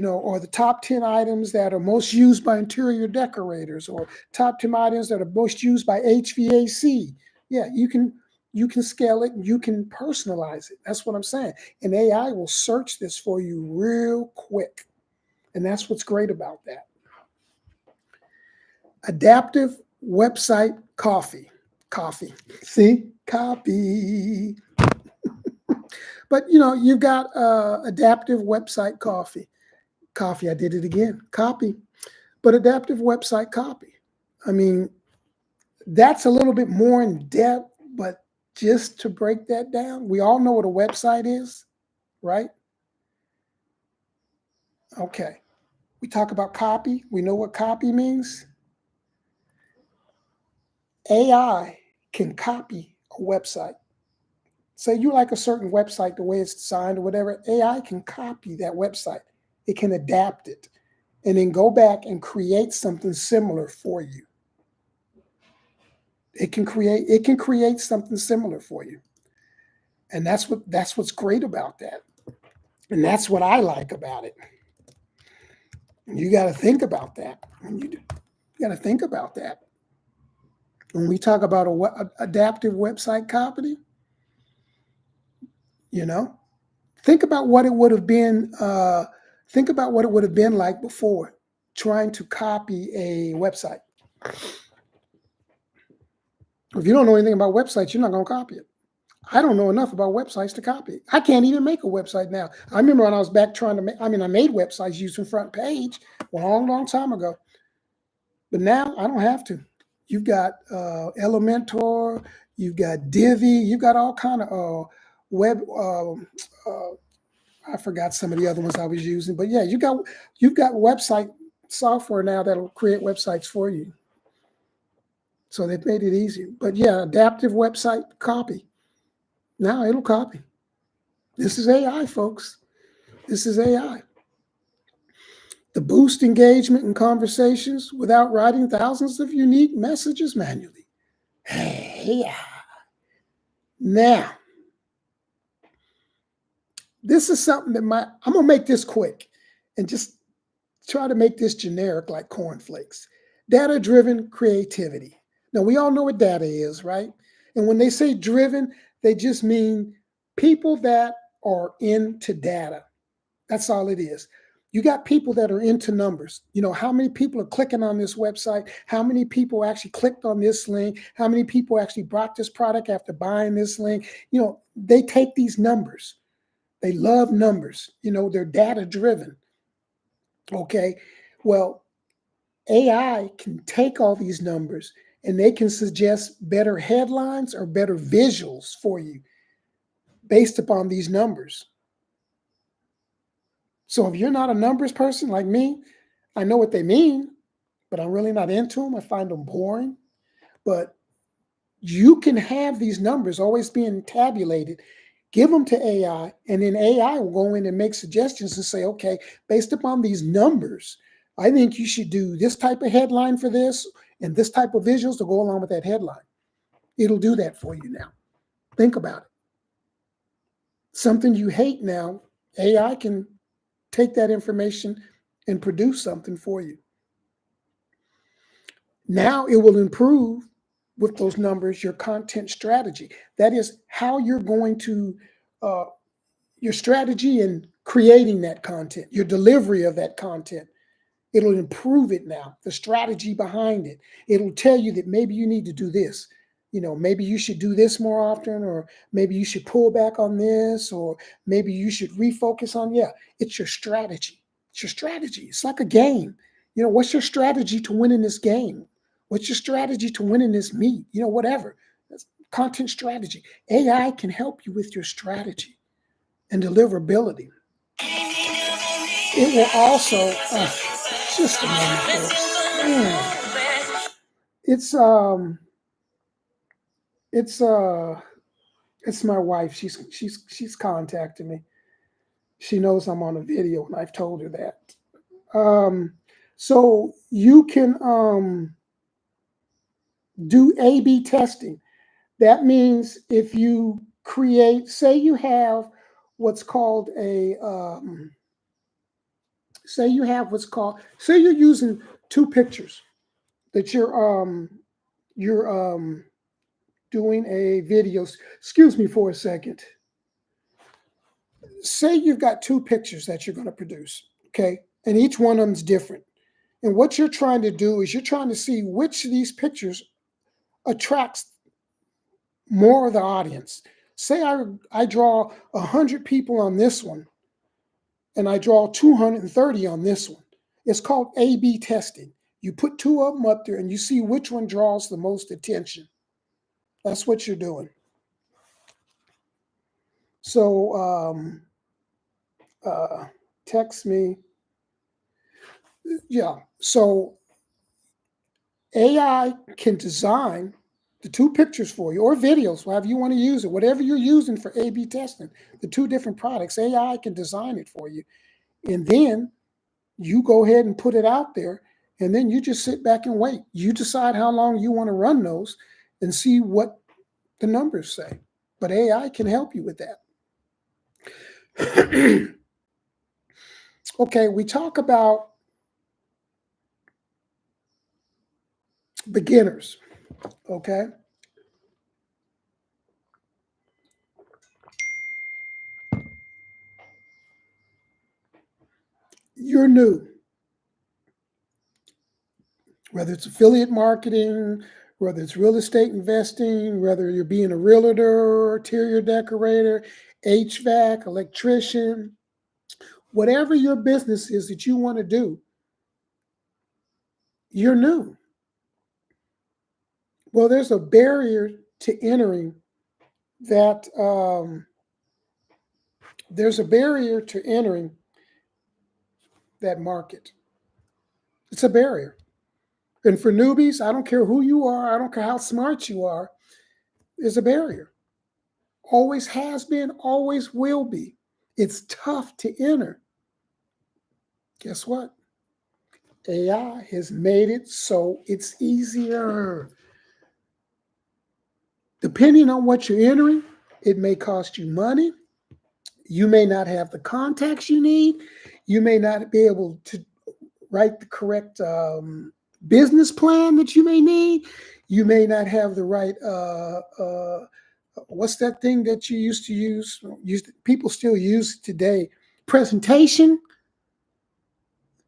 or the top 10 items that are most used by interior decorators, or top 10 items that are most used by HVAC. Yeah, you can scale it and you can personalize it. That's what I'm saying. And AI will search this for you real quick. And that's what's great about that. Adaptive website coffee. See? Copy. But you've got adaptive website coffee. I did it again. Copy. But adaptive website copy. I mean, that's a little bit more in depth, but just to break that down, we all know what a website is, right? Okay. We talk about copy. We know what copy means. AI can copy a website. Say you like a certain website, the way it's designed or whatever, AI can copy that website. It can adapt it and then go back and create something similar for you. It can create something similar for you. And that's what's great about that. And that's what I like about it. And you got to think about that. You got to think about that. When we talk about adaptive website copy, think about what it would have been. Think about what it would have been like before trying to copy a website. If you don't know anything about websites, you're not going to copy it. I don't know enough about websites to copy it. I can't even make a website now. I remember when I was back trying to I made websites using Front Page a long, long time ago. But now I don't have to. You've got Elementor, you've got Divi, you've got all kind of web. I forgot some of the other ones I was using, but yeah, you've got website software now that'll create websites for you. So they've made it easier. But yeah, adaptive website copy. Now it'll copy. This is AI, folks. This is AI. To boost engagement in conversations without writing thousands of unique messages manually. Hey, now, this is something that I'm going to make this quick and just try to make this generic like cornflakes. Data-driven creativity. Now, we all know what data is, right? And when they say driven, they just mean people that are into data. That's all it is. You got people that are into numbers. How many people are clicking on this website? How many people actually clicked on this link? How many people actually bought this product after buying this link? They take these numbers. They love numbers. They're data driven. Okay. Well, AI can take all these numbers and they can suggest better headlines or better visuals for you based upon these numbers. So if you're not a numbers person like me, I know what they mean, but I'm really not into them. I find them boring. But you can have these numbers always being tabulated, give them to AI, and then AI will go in and make suggestions and say, okay, based upon these numbers, I think you should do this type of headline for this and this type of visuals to go along with that headline. It'll do that for you now. Think about it. Something you hate now, AI can take that information and produce something for you. Now it will improve with those numbers your content strategy. That is how you're going to, uh, your strategy in creating that content, your delivery of that content. It'll improve it now, the strategy behind it. It'll tell you that maybe you need to do this. Maybe you should do this more often, or maybe you should pull back on this, or maybe you should refocus on, yeah, it's your strategy. It's your strategy. It's like a game. What's your strategy to winning this game? What's your strategy to winning this meet? Whatever. That's content strategy. AI can help you with your strategy and deliverability. It will also, just a moment, folks. Man, it's it's it's my wife. She's contacted me. She knows I'm on a video, and I've told her that. So you can do A/B testing. That means if you create, say you have what's called a say you're using two pictures that you're doing a video. Excuse me for a second. Say you've got two pictures that you're going to produce, okay? And each one of them's different. And what you're trying to do is you're trying to see which of these pictures attracts more of the audience. Say I draw 100 people on this one, and I draw 230 on this one. It's called A/B testing. You put two of them up there, and you see which one draws the most attention. That's what you're doing. So text me. Yeah. So AI can design the two pictures for you, or videos, however you want to use it, whatever you're using for A/B testing, the two different products, AI can design it for you. And then you go ahead and put it out there, and then you just sit back and wait. You decide how long you want to run those and see what the numbers say. But AI can help you with that. Okay, we talk about beginners, okay? You're new, whether it's affiliate marketing, whether it's real estate investing, whether you're being a realtor, interior decorator, HVAC, electrician, whatever your business is that you want to do, you're new. Well, there's a barrier to entering that. There's a barrier to entering that market. It's a barrier. And for newbies, I don't care who you are, I don't care how smart you are, there's a barrier. Always has been, always will be. It's tough to enter. Guess what? AI has made it so it's easier. Depending on what you're entering, it may cost you money. You may not have the contacts you need. You may not be able to write the correct business plan that you may need. You may not have the right, what's that thing that you used to use? People still use it today. Presentation.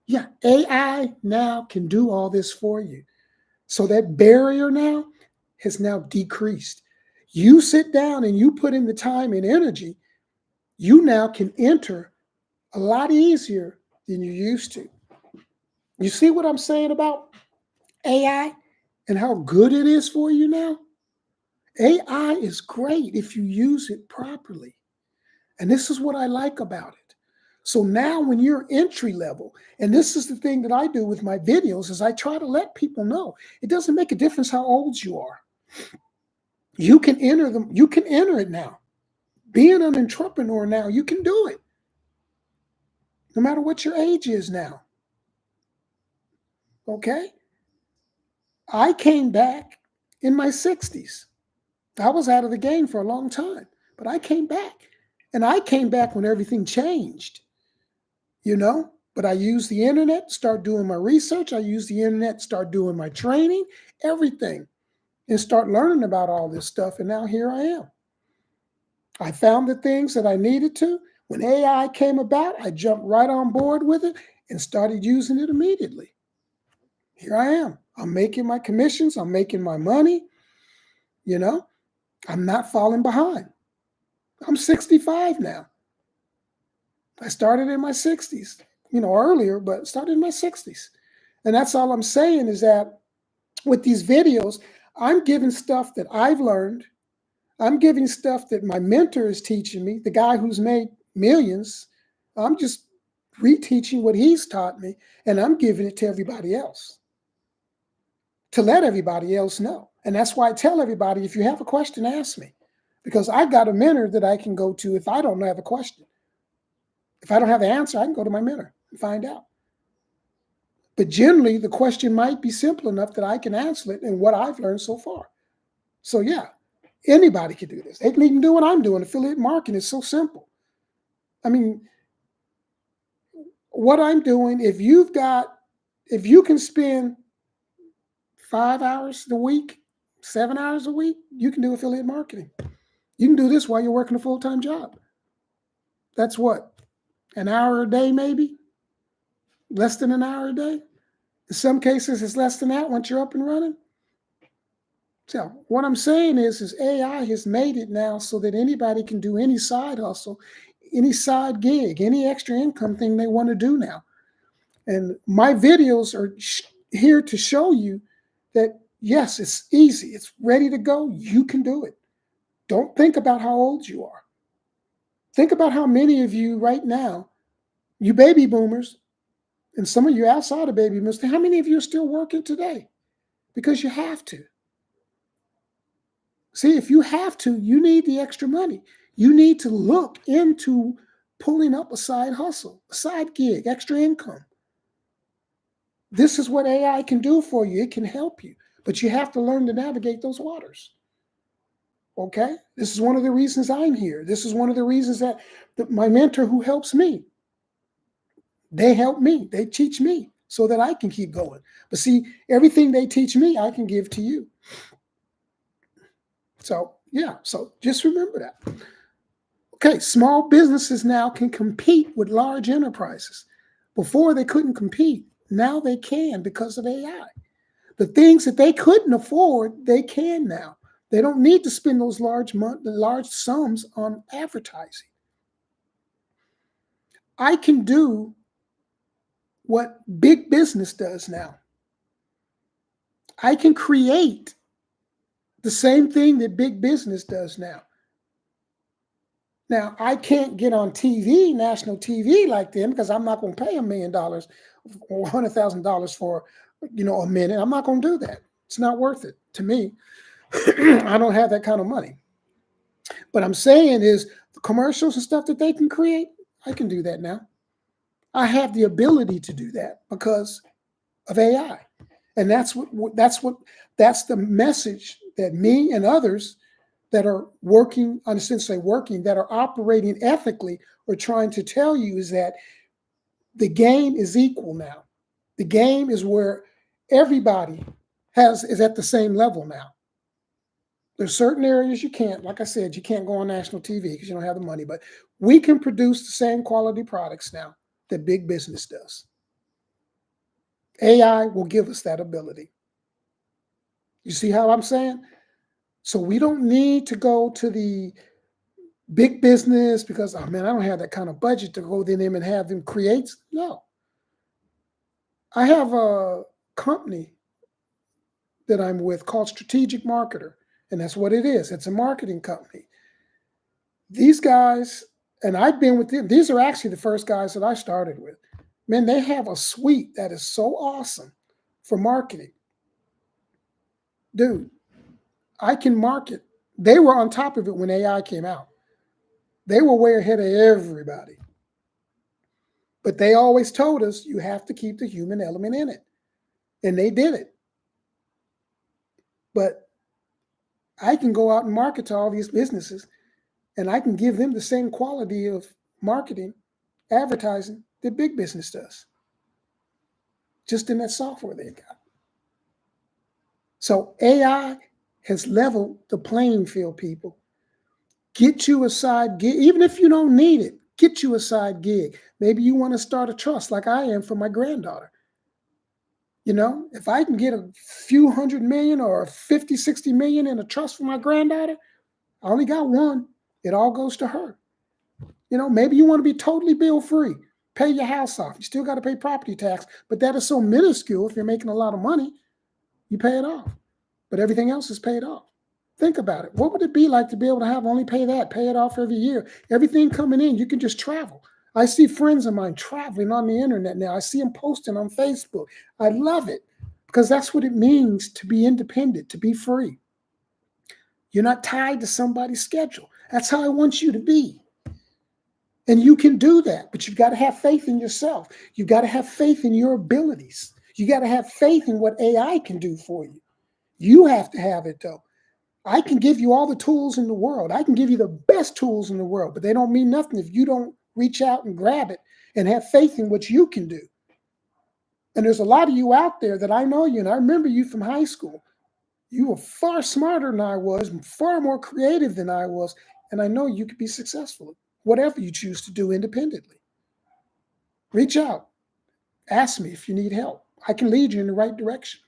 Yeah, AI now can do all this for you. So that barrier now has now decreased. You sit down and you put in the time and energy, you now can enter a lot easier than you used to. You see what I'm saying about AI and how good it is for you now? AI is great if you use it properly. And this is what I like about it. So now when you're entry level, and this is the thing that I do with my videos, is I try to let people know it doesn't make a difference how old you are. You can enter them, you can enter it now. Being an entrepreneur now, you can do it. No matter what your age is now. Okay? I came back in my 60s. I was out of the game for a long time, but I came back. And I came back when everything changed, you know? But I used the internet, start doing my research. I used the internet, start doing my training, everything, and start learning about all this stuff. And now here I am. I found the things that I needed to. When AI came about, I jumped right on board with it and started using it immediately. Here I am. I'm making my commissions. I'm making my money. You know, I'm not falling behind. I'm 65 now. I started in my 60s, earlier, but started in my 60s. And that's all I'm saying is that with these videos, I'm giving stuff that I've learned. I'm giving stuff that my mentor is teaching me, the guy who's made millions. I'm just reteaching what he's taught me, and I'm giving it to everybody else to let everybody else know. And that's why I tell everybody, if you have a question, ask me, because I got a mentor that I can go to if I don't have a question. If I don't have the answer, I can go to my mentor and find out. But generally, the question might be simple enough that I can answer it in what I've learned so far. So yeah, anybody can do this. They can even do what I'm doing. Affiliate marketing is so simple. I mean, what I'm doing, if you can spend 5 hours a week, 7 hours a week, you can do affiliate marketing. You can do this while you're working a full-time job. That's what, an hour a day maybe? Less than an hour a day? In some cases, it's less than that once you're up and running. So what I'm saying is AI has made it now so that anybody can do any side hustle, any side gig, any extra income thing they want to do now. And my videos are here to show you that, yes, it's easy. It's ready to go. You can do it. Don't think about how old you are. Think about how many of you right now, you baby boomers, and some of you outside of baby boomers, how many of you are still working today? Because you have to. See, if you have to, you need the extra money. You need to look into pulling up a side hustle, a side gig, extra income. This is what AI can do for you. It can help you, but you have to learn to navigate those waters. Okay? This is one of the reasons I'm here. This is one of the reasons that my mentor who helps me, they help me. They teach me so that I can keep going. But see, everything they teach me, I can give to you. So, yeah, so just remember that. Okay, small businesses now can compete with large enterprises. Before they couldn't compete. Now they can because of AI. The things that they couldn't afford, they can now. They don't need to spend those large sums on advertising. I can do what big business does now. I can create the same thing that big business does now. Now, I can't get on TV, national TV like them, because I'm not going to pay $1 million or $100,000 for, a minute. I'm not going to do that. It's not worth it to me. I don't have that kind of money. But I'm saying is the commercials and stuff that they can create, I can do that now. I have the ability to do that because of AI. And that's the message that me and others that are working, I shouldn't say working, that are operating ethically are trying to tell you is that the game is equal now. The game is where everybody is at the same level now. There's certain areas you can't, like I said, you can't go on national TV because you don't have the money, but we can produce the same quality products now that big business does. AI will give us that ability. You see how I'm saying? So we don't need to go to the big business because, oh man, I don't have that kind of budget to go to them and have them create. No. I have a company that I'm with called Strategic Marketer, and that's what it is. It's a marketing company. These guys And I've been with them. These are actually the first guys that I started with. Man, they have a suite that is so awesome for marketing. Dude, I can market. They were on top of it when AI came out. They were way ahead of everybody. But they always told us you have to keep the human element in it. And they did it. But I can go out and market to all these businesses, and I can give them the same quality of marketing, advertising that big business does, just in that software they got. So AI has leveled the playing field, people. Get you a side gig, even if you don't need it, get you a side gig. Maybe you want to start a trust like I am for my granddaughter. You know, if I can get a few $100 million or 50, 60 million in a trust for my granddaughter, I only got one. It all goes to her. You know, maybe you want to be totally bill free, pay your house off. You still got to pay property tax, but that is so minuscule. If you're making a lot of money, you pay it off, but everything else is paid off. Think about it. What would it be like to be able to have only pay it off every year? Everything coming in, you can just travel. I see friends of mine traveling on the internet now. I see them posting on Facebook. I love it because that's what it means to be independent, to be free. You're not tied to somebody's schedule. That's how I want you to be. And you can do that, but you've got to have faith in yourself. You've got to have faith in your abilities. You got to have faith in what AI can do for you. You have to have it, though. I can give you all the tools in the world. I can give you the best tools in the world, but they don't mean nothing if you don't reach out and grab it and have faith in what you can do. And there's a lot of you out there that I know you, and I remember you from high school. You were far smarter than I was, and far more creative than I was, and I know you could be successful, whatever you choose to do independently. Reach out. Ask me if you need help. I can lead you in the right direction.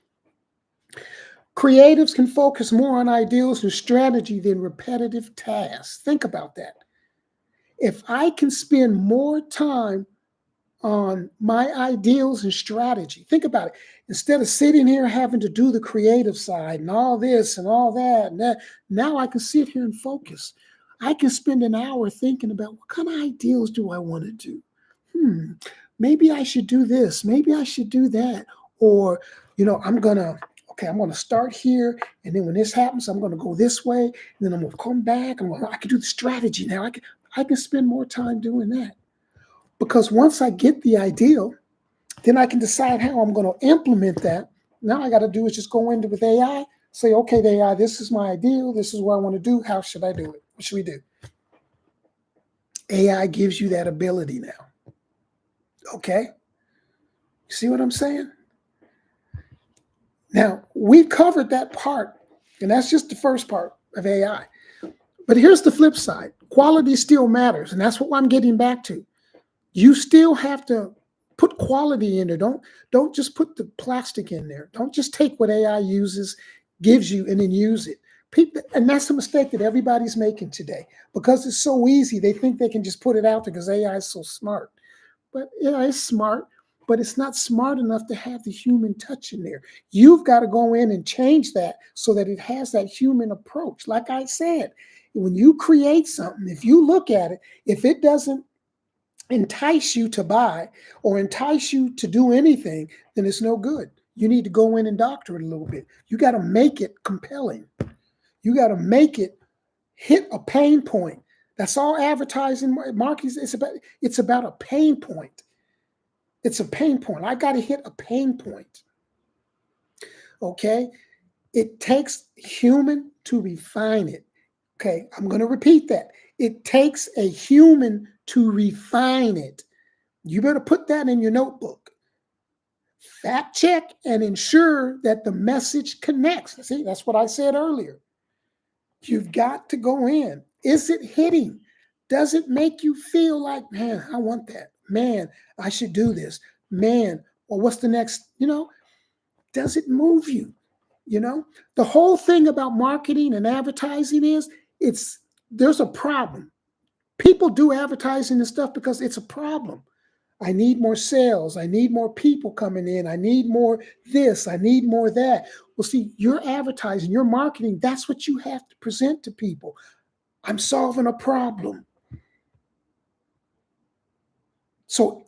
Creatives can focus more on ideals and strategy than repetitive tasks. Think about that. If I can spend more time on my ideals and strategy, think about it. Instead of sitting here having to do the creative side and all this and all that and that, now I can sit here and focus. I can spend an hour thinking about what kind of ideals do I want to do? Maybe I should do this. Maybe I should do that. Or, I'm going to start here. And then when this happens, I'm going to go this way. And then I'm going to come back. I can do the strategy now. I can spend more time doing that. Because once I get the ideal, then I can decide how I'm going to implement that. Now I got to do is just go into with AI, say, okay, AI, this is my ideal. This is what I want to do. How should I do it? What should we do? AI gives you that ability now. Okay? You see what I'm saying? Now, we covered that part, and that's just the first part of AI. But here's the flip side. Quality still matters, and that's what I'm getting back to. You still have to put quality in there. Don't just put the plastic in there. Don't just take what AI gives you, and then use it. And that's a mistake that everybody's making today. Because it's so easy, they think they can just put it out there because AI is so smart. But yeah, it's smart, but it's not smart enough to have the human touch in there. You've got to go in and change that so that it has that human approach. Like I said, when you create something, if you look at it, if it doesn't entice you to buy or entice you to do anything, then it's no good. You need to go in and doctor it a little bit. You got to make it compelling. You got to make it hit a pain point. That's all advertising marketing. It's about a pain point. It's a pain point. I got to hit a pain point. Okay? It takes human to refine it. Okay, I'm going to repeat that. It takes a human to refine it. You better put that in your notebook. Fact check and ensure that the message connects. See, that's what I said earlier. You've got to go in. Is it hitting? Does it make you feel like, man, I want that? Man, I should do this. Man, or what's the next? Does it move you? The whole thing about marketing and advertising is there's a problem. People do advertising and stuff because it's a problem. I need more sales. I need more people coming in. I need more this. I need more that. Well, see, your advertising, your marketing, that's what you have to present to people. I'm solving a problem. So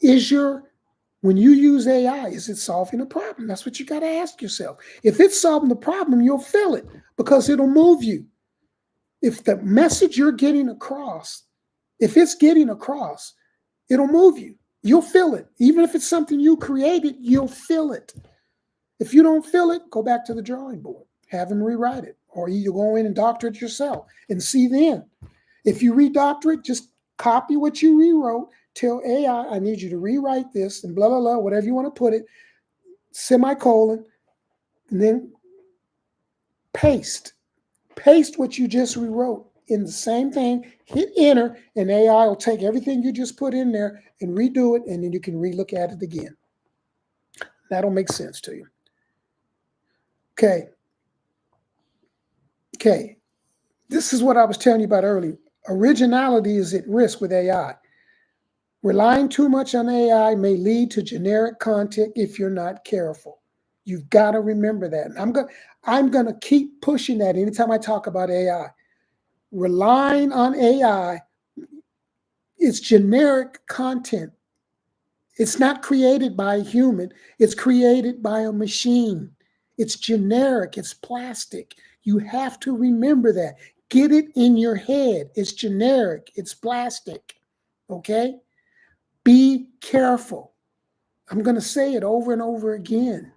when you use AI, is it solving a problem? That's what you got to ask yourself. If it's solving the problem, you'll feel it because it'll move you. If the message you're getting across, if it's getting across, it'll move you. You'll feel it. Even if it's something you created, you'll feel it. If you don't feel it, go back to the drawing board. Have them rewrite it. Or you go in and doctor it yourself and see then. If you redoctor it, just copy what you rewrote. Tell AI, I need you to rewrite this and blah, blah, blah, whatever you want to put it, semicolon, and then paste. Paste what you just rewrote in the same thing, hit enter, and AI will take everything you just put in there and redo it, and then you can relook at it again. That'll make sense to you. Okay. This is what I was telling you about earlier. Originality is at risk with AI. Relying too much on AI may lead to generic content if you're not careful. You've got to remember that. And I'm going to keep pushing that anytime I talk about AI. Relying on AI, it's generic content. It's not created by a human. It's created by a machine. It's generic. It's plastic. You have to remember that. Get it in your head. It's generic. It's plastic. Okay? Be careful. I'm going to say it over and over again.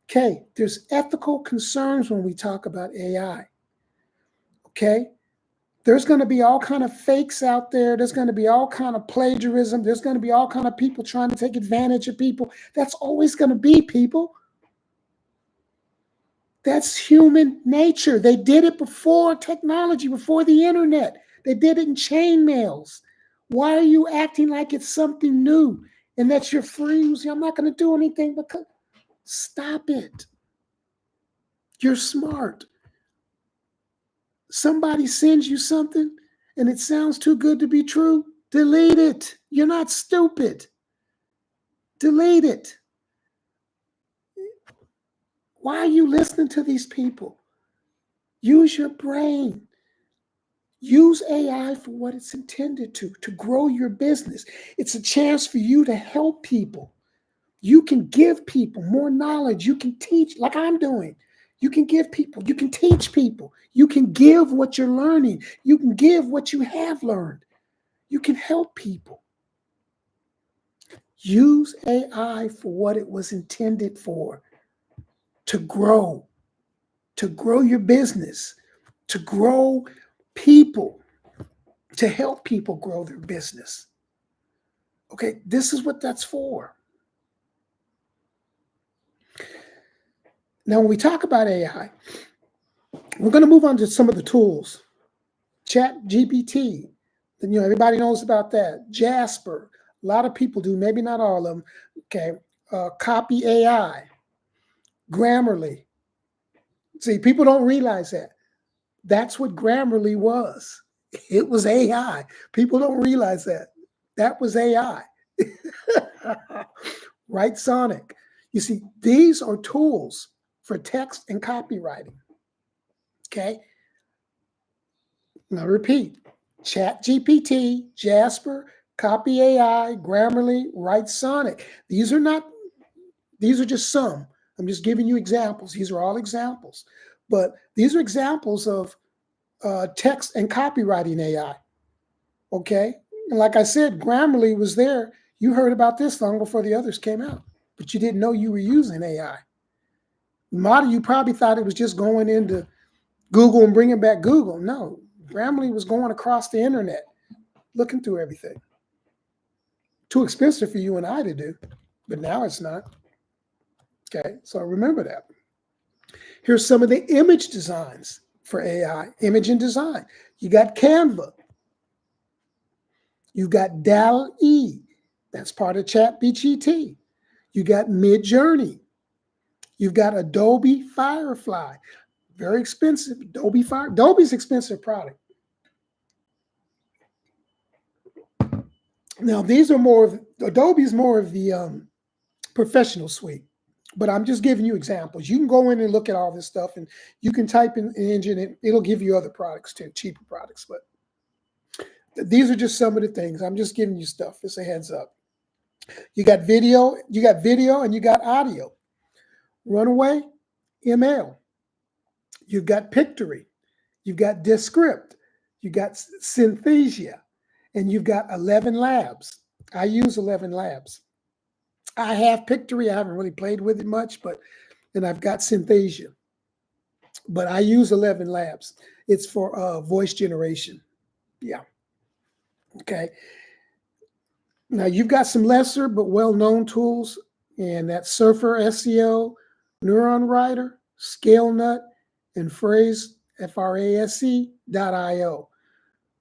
Okay? There's ethical concerns when we talk about AI. Okay? There's going to be all kind of fakes out there. There's going to be all kind of plagiarism. There's going to be all kind of people trying to take advantage of people. That's always going to be, people. That's human nature. They did it before technology, before the internet. They did it in chain mails. Why are you acting like it's something new and that you're free? I'm not going to do anything because stop it. You're smart. Somebody sends you something and it sounds too good to be true, delete it. You're not stupid. Delete it. Why are you listening to these people? Use your brain. Use AI for what it's intended to grow your business. It's a chance for you to help people. You can give people more knowledge. You can teach, like I'm doing. You can give people, you can teach people. You can give what you're learning. You can give what you have learned. You can help people. Use AI for what it was intended for, to grow your business, to grow people, to help people grow their business. Okay, this is what that's for. Now, when we talk about AI, we're going to move on to some of the tools. ChatGPT, everybody knows about that. Jasper, a lot of people do, maybe not all of them. Okay, Copy AI, Grammarly. See, people don't realize that. That's what Grammarly was. It was AI. People don't realize that. That was AI. Right, Sonic. You see, these are tools for text and copywriting. Okay? Now repeat. ChatGPT, Jasper, Copy AI, Grammarly, Write Sonic. These are just some. I'm just giving you examples. These are all examples. But these are examples of text and copywriting AI. Okay? And like I said, Grammarly was there. You heard about this long before the others came out, but you didn't know you were using AI. A lot of you probably thought it was just going into Google and bringing back Google. No, Grammarly was going across the internet, looking through everything. Too expensive for you and I to do, but now it's not. Okay, so remember that. Here's some of the image designs for AI, image and design. You got Canva. You got DALL-E. That's part of ChatGPT. You got Midjourney. You've got Adobe Firefly. Very expensive. Adobe's expensive product. Now, Adobe's more of the professional suite, but I'm just giving you examples. You can go in and look at all this stuff, and you can type in an engine, and it'll give you other products too, cheaper products. But These are just some of the things. I'm just giving you stuff. It's a heads up. You got video, and you got audio. Runaway, ML. You've got Pictory. You've got Descript. You've got Synthesia. And you've got 11 Labs. I use 11 Labs. I have Pictory. I haven't really played with it much, and I've got Synthesia. But I use 11 Labs. It's for voice generation. Yeah. Okay. Now you've got some lesser but well-known tools, and that's Surfer SEO, Neuron Writer, ScaleNut, and Phrase Frase.io.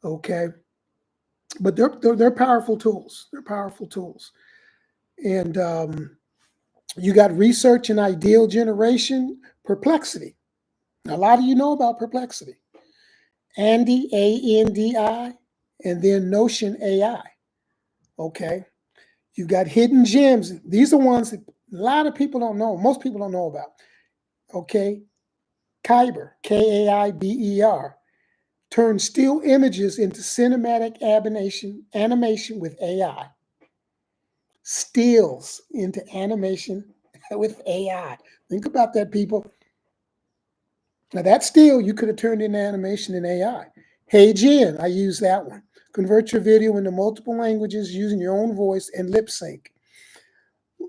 Okay. But they're powerful tools. They're powerful tools. And you got research and ideal generation, Perplexity. Now, a lot of you know about Perplexity. Andy, ANDI, and then Notion AI. Okay. You've got hidden gems. These are ones that a lot of people don't know. Most people don't know about. Okay. Kyber, Kaiber, turns still images into cinematic animation with AI. Stills into animation with AI. Think about that, people. Now that still you could have turned into animation in AI. Hey Jen, I use that one. Convert your video into multiple languages using your own voice and lip sync.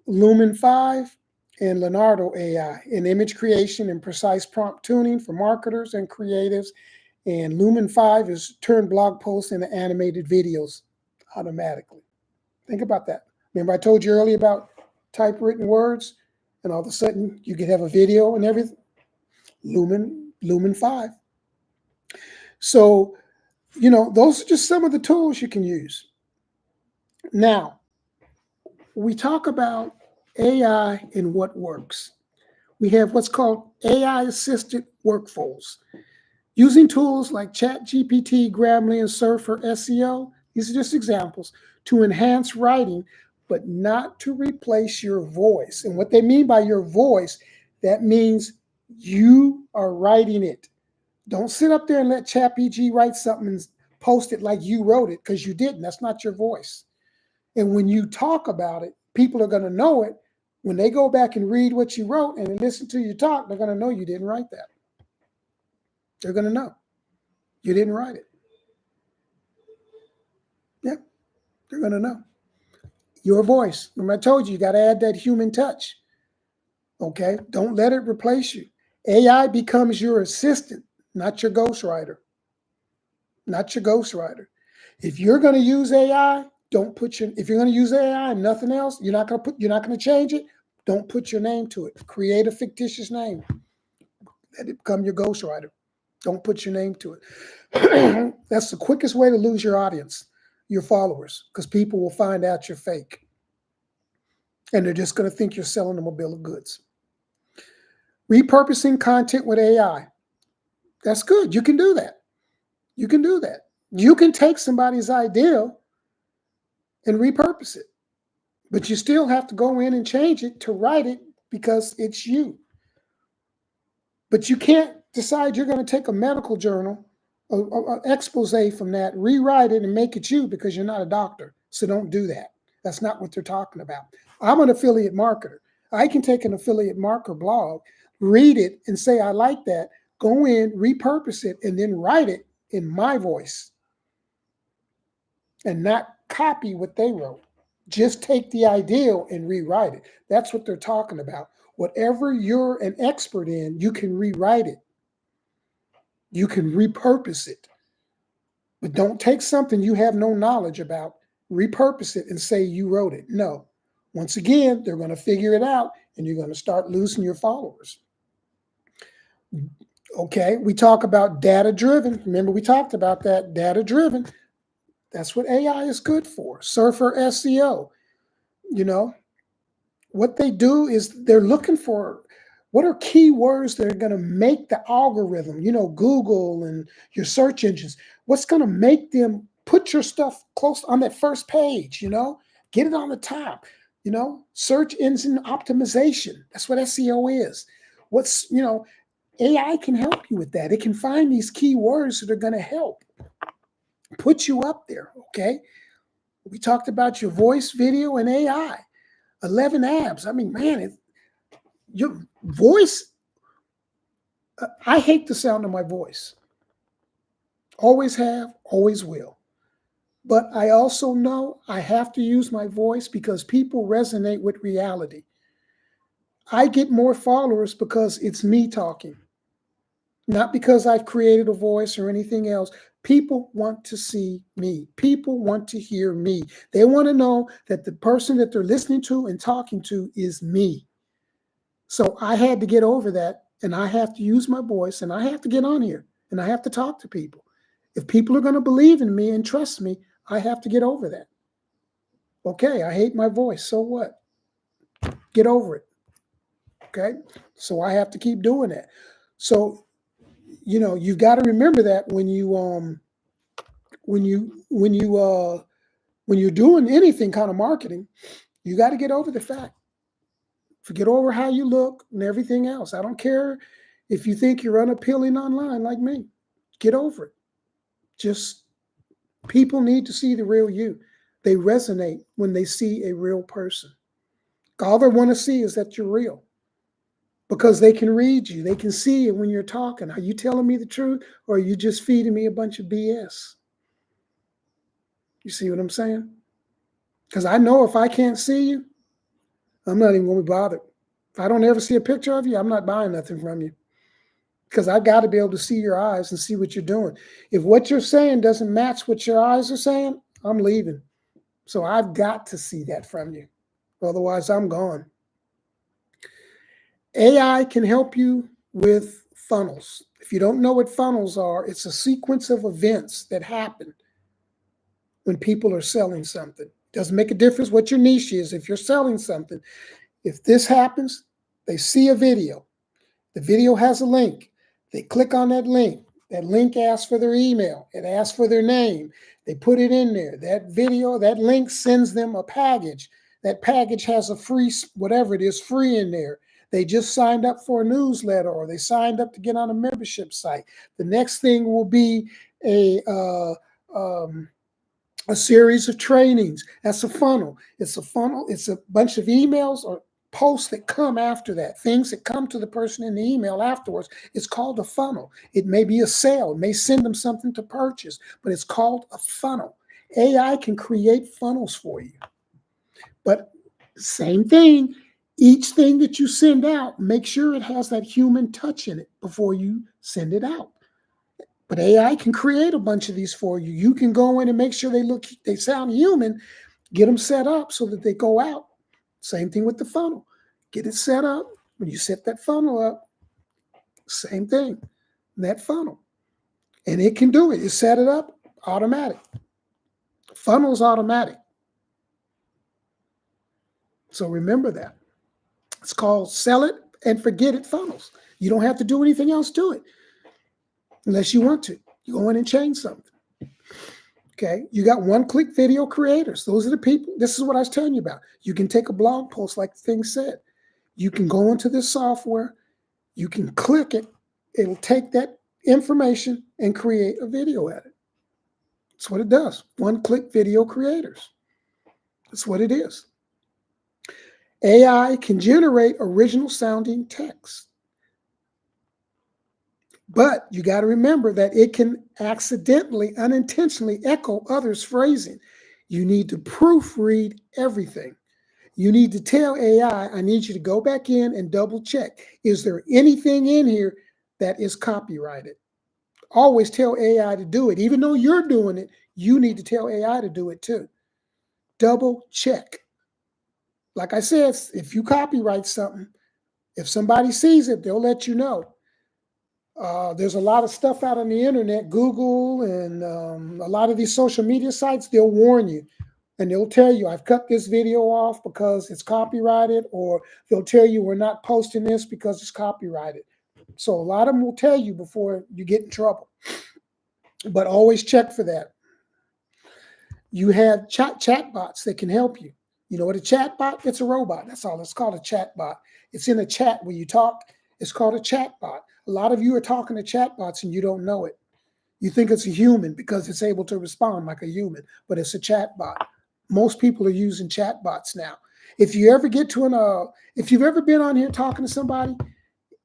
Lumen 5 and Leonardo AI in image creation and precise prompt tuning for marketers and creatives. And Lumen 5 is turn blog posts into animated videos automatically. Think about that. Remember I told you earlier about typewritten words, and all of a sudden you could have a video and everything. Lumen 5. So, those are just some of the tools you can use. Now, we talk about AI and what works. We have what's called AI-assisted workflows. Using tools like ChatGPT, Grammarly, and Surfer SEO, these are just examples, to enhance writing, but not to replace your voice. And what they mean by your voice, that means you are writing it. Don't sit up there and let ChatGPT write something and post it like you wrote it, because you didn't. That's not your voice. And when you talk about it, people are going to know it. When they go back and read what you wrote and listen to you talk, they're going to know you didn't write that. They're going to know you didn't write it. Yeah, they're going to know. Your voice. Remember I told you, you got to add that human touch. Okay? Don't let it replace you. AI becomes your assistant, not your ghostwriter. Not your ghostwriter. If you're going to use AI, if you're going to use AI and nothing else, you're not going to change it, don't put your name to it. Create a fictitious name. Let it become your ghostwriter. Don't put your name to it. That's the quickest way to lose your audience, your followers, because people will find out you're fake. And they're just going to think you're selling them a bill of goods. Repurposing content with AI. That's good. You can do that. You can do that. You can take somebody's idea and repurpose it. But you still have to go in and change it to write it because it's you. But you can't decide you're going to take a medical journal, an expose from that, rewrite it and make it you, because you're not a doctor. So don't do that. That's not what they're talking about. I'm an affiliate marketer. I can take an affiliate marketer blog, read it and say, I like that, go in, repurpose it, and then write it in my voice and not copy what they wrote. Just take the ideal and rewrite it. That's what they're talking about. Whatever you're an expert in, you can rewrite it. You can repurpose it. But don't take something you have no knowledge about, repurpose it and say you wrote it. No. Once again, they're going to figure it out and you're going to start losing your followers. Okay, we talk about data-driven. Remember, we talked about that, data-driven. That's what AI is good for. Surfer SEO. What they do is they're looking for what are keywords that are going to make the algorithm, Google and your search engines, what's going to make them put your stuff close on that first page, get it on the top, search engine optimization. That's what SEO is. AI can help you with that. It can find these keywords that are going to help put you up there, okay? We talked about your voice, video, and AI. 11 abs. I mean, man, your voice, I hate the sound of my voice. Always have, always will. But I also know I have to use my voice because people resonate with reality. I get more followers because it's me talking, not because I've created a voice or anything else. People want to see me. People want to hear me. They want to know that the person that they're listening to and talking to is me. So I had to get over that, and I have to use my voice, and I have to get on here, and I have to talk to people. If people are going to believe in me and trust me, I have to get over that. Okay, I hate my voice. So what? Get over it. Okay, so I have to keep doing that. So you've got to remember that when you're doing anything kind of marketing, you got to get over the fact. Forget over how you look and everything else. I don't care if you think you're unappealing online like me. Get over it. Just people need to see the real you. They resonate when they see a real person. All they want to see is that you're real, because they can read you. They can see it when you're talking. Are you telling me the truth, or are you just feeding me a bunch of BS? You see what I'm saying? Because I know if I can't see you, I'm not even going to be bothered. If I don't ever see a picture of you, I'm not buying nothing from you, because I got to be able to see your eyes and see what you're doing. If what you're saying doesn't match what your eyes are saying, I'm leaving. So I've got to see that from you. Otherwise, I'm gone. AI can help you with funnels. If you don't know what funnels are, it's a sequence of events that happen when people are selling something. Doesn't make a difference what your niche is. If you're selling something, if this happens, they see a video. The video has a link. They click on that link. That link asks for their email. It asks for their name. They put it in there. That video, that link sends them a package. That package has a free, whatever it is, free in there. They just signed up for a newsletter, or they signed up to get on a membership site. The next thing will be a series of trainings. That's a funnel. It's a funnel. It's a bunch of emails or posts that come after that, things that come to the person in the email afterwards. It's called a funnel. It may be a sale. It may send them something to purchase, but it's called a funnel. AI can create funnels for you. But same thing, each thing that you send out, make sure it has that human touch in it before you send it out. But AI can create a bunch of these for you. You can go in and make sure they sound human, get them set up so that they go out. Same thing with the funnel. Get it set up. When you set that funnel up, same thing, that funnel. And it can do it. You set it up, automatic. Funnel's automatic. So remember that. It's called sell it and forget it funnels. You don't have to do anything else to it unless you want to. You go in and change something. Okay, you got one-click video creators. Those are the people. This is what I was telling you about. You can take a blog post like the thing said. You can go into this software. You can click it. It'll take that information and create a video at it. That's what it does. One-click video creators. That's what it is. AI can generate original sounding text. But you got to remember that it can accidentally, unintentionally echo others' phrasing. You need to proofread everything. You need to tell AI, I need you to go back in and double check. Is there anything in here that is copyrighted? Always tell AI to do it. Even though you're doing it, you need to tell AI to do it too. Double check. Like I said, if you copyright something, if somebody sees it, they'll let you know. There's a lot of stuff out on the internet, Google and a lot of these social media sites, they'll warn you and they'll tell you, I've cut this video off because it's copyrighted, or they'll tell you we're not posting this because it's copyrighted. So a lot of them will tell you before you get in trouble, but always check for that. You have chat bots that can help you. You know what a chat bot? It's a robot. That's all. It's called a chat bot. It's in a chat when you talk. It's called a chat bot. A lot of you are talking to chat bots and you don't know it. You think it's a human because it's able to respond like a human, but it's a chat bot. Most people are using chat bots now. If you ever get to if you've ever been on here talking to somebody,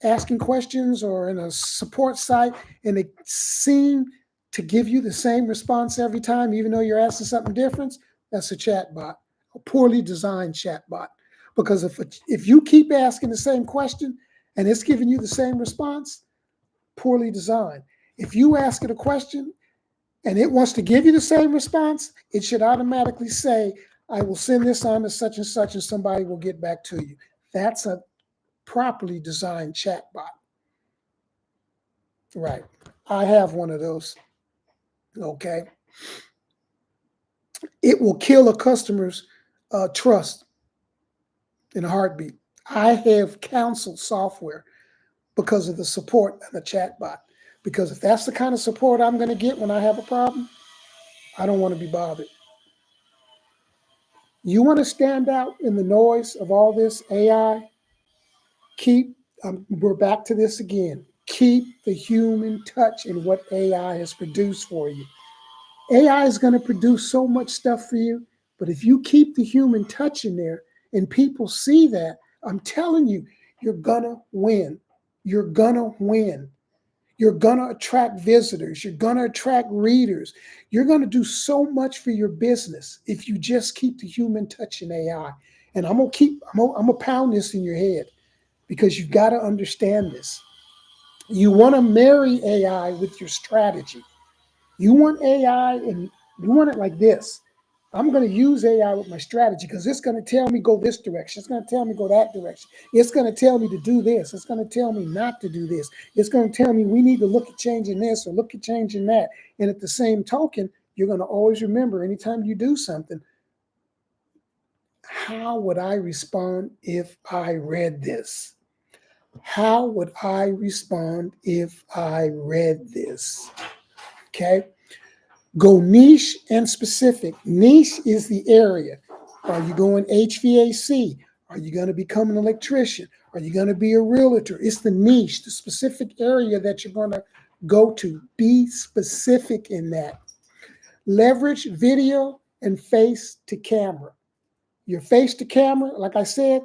asking questions or in a support site, and they seem to give you the same response every time, even though you're asking something different, that's a chat bot, a poorly designed chat bot. Because if you keep asking the same question and it's giving you the same response, poorly designed. If you ask it a question and it wants to give you the same response, it should automatically say, I will send this on to such and somebody will get back to you. That's a properly designed chatbot. Right. I have one of those. Okay. It will kill a customer's trust in a heartbeat. I have canceled software because of the support and the chatbot. Because if that's the kind of support I'm going to get when I have a problem, I don't want to be bothered. You want to stand out in the noise of all this AI? We're back to this again. Keep the human touch in what AI has produced for you. AI is going to produce so much stuff for you, but if you keep the human touch in there and people see that, I'm telling you, you're going to win. You're going to win. You're going to attract visitors. You're going to attract readers. You're going to do so much for your business if you just keep the human touch in AI. And I'm going to pound this in your head because you've got to understand this. You want to marry AI with your strategy. You want AI and you want it like this. I'm going to use AI with my strategy because it's going to tell me go this direction. It's going to tell me go that direction. It's going to tell me to do this. It's going to tell me not to do this. It's going to tell me we need to look at changing this or look at changing that. And at the same token, you're going to always remember anytime you do something, how would I respond if I read this? How would I respond if I read this? Okay. Go niche and specific. Niche is the area. Are you going HVAC? Are you going to become an electrician? Are you going to be a realtor? It's the niche, the specific area that you're going to go to. Be specific in that. Leverage video and face to camera. Your face to camera, like I said,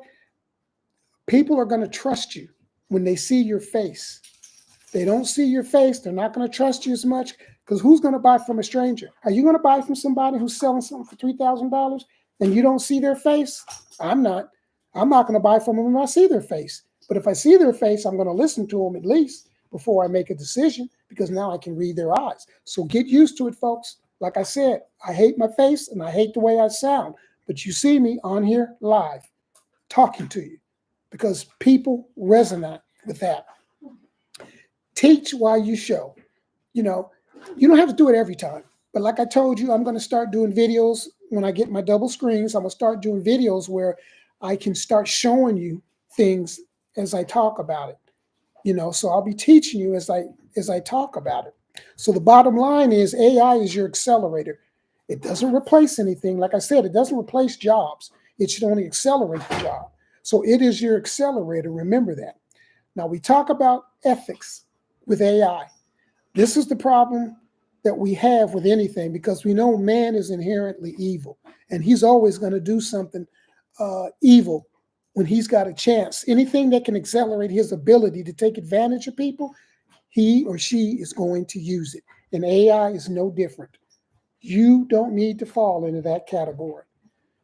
people are going to trust you when they see your face. If they don't see your face, they're not going to trust you as much. Because who's going to buy from a stranger? Are you going to buy from somebody who's selling something for $3,000 and you don't see their face? I'm not. I'm not going to buy from them when I see their face. But if I see their face, I'm going to listen to them at least before I make a decision because now I can read their eyes. So get used to it, folks. Like I said, I hate my face and I hate the way I sound. But you see me on here live talking to you because people resonate with that. Teach while you show. You don't have to do it every time. But like I told you, I'm going to start doing videos when I get my double screens. I'm going to start doing videos where I can start showing you things as I talk about it. So I'll be teaching you as I talk about it. So the bottom line is AI is your accelerator. It doesn't replace anything. Like I said, it doesn't replace jobs. It should only accelerate the job. So it is your accelerator. Remember that. Now we talk about ethics with AI. This is the problem that we have with anything because we know man is inherently evil and he's always going to do something evil when he's got a chance. Anything that can accelerate his ability to take advantage of people, he or she is going to use it. And AI is no different. You don't need to fall into that category.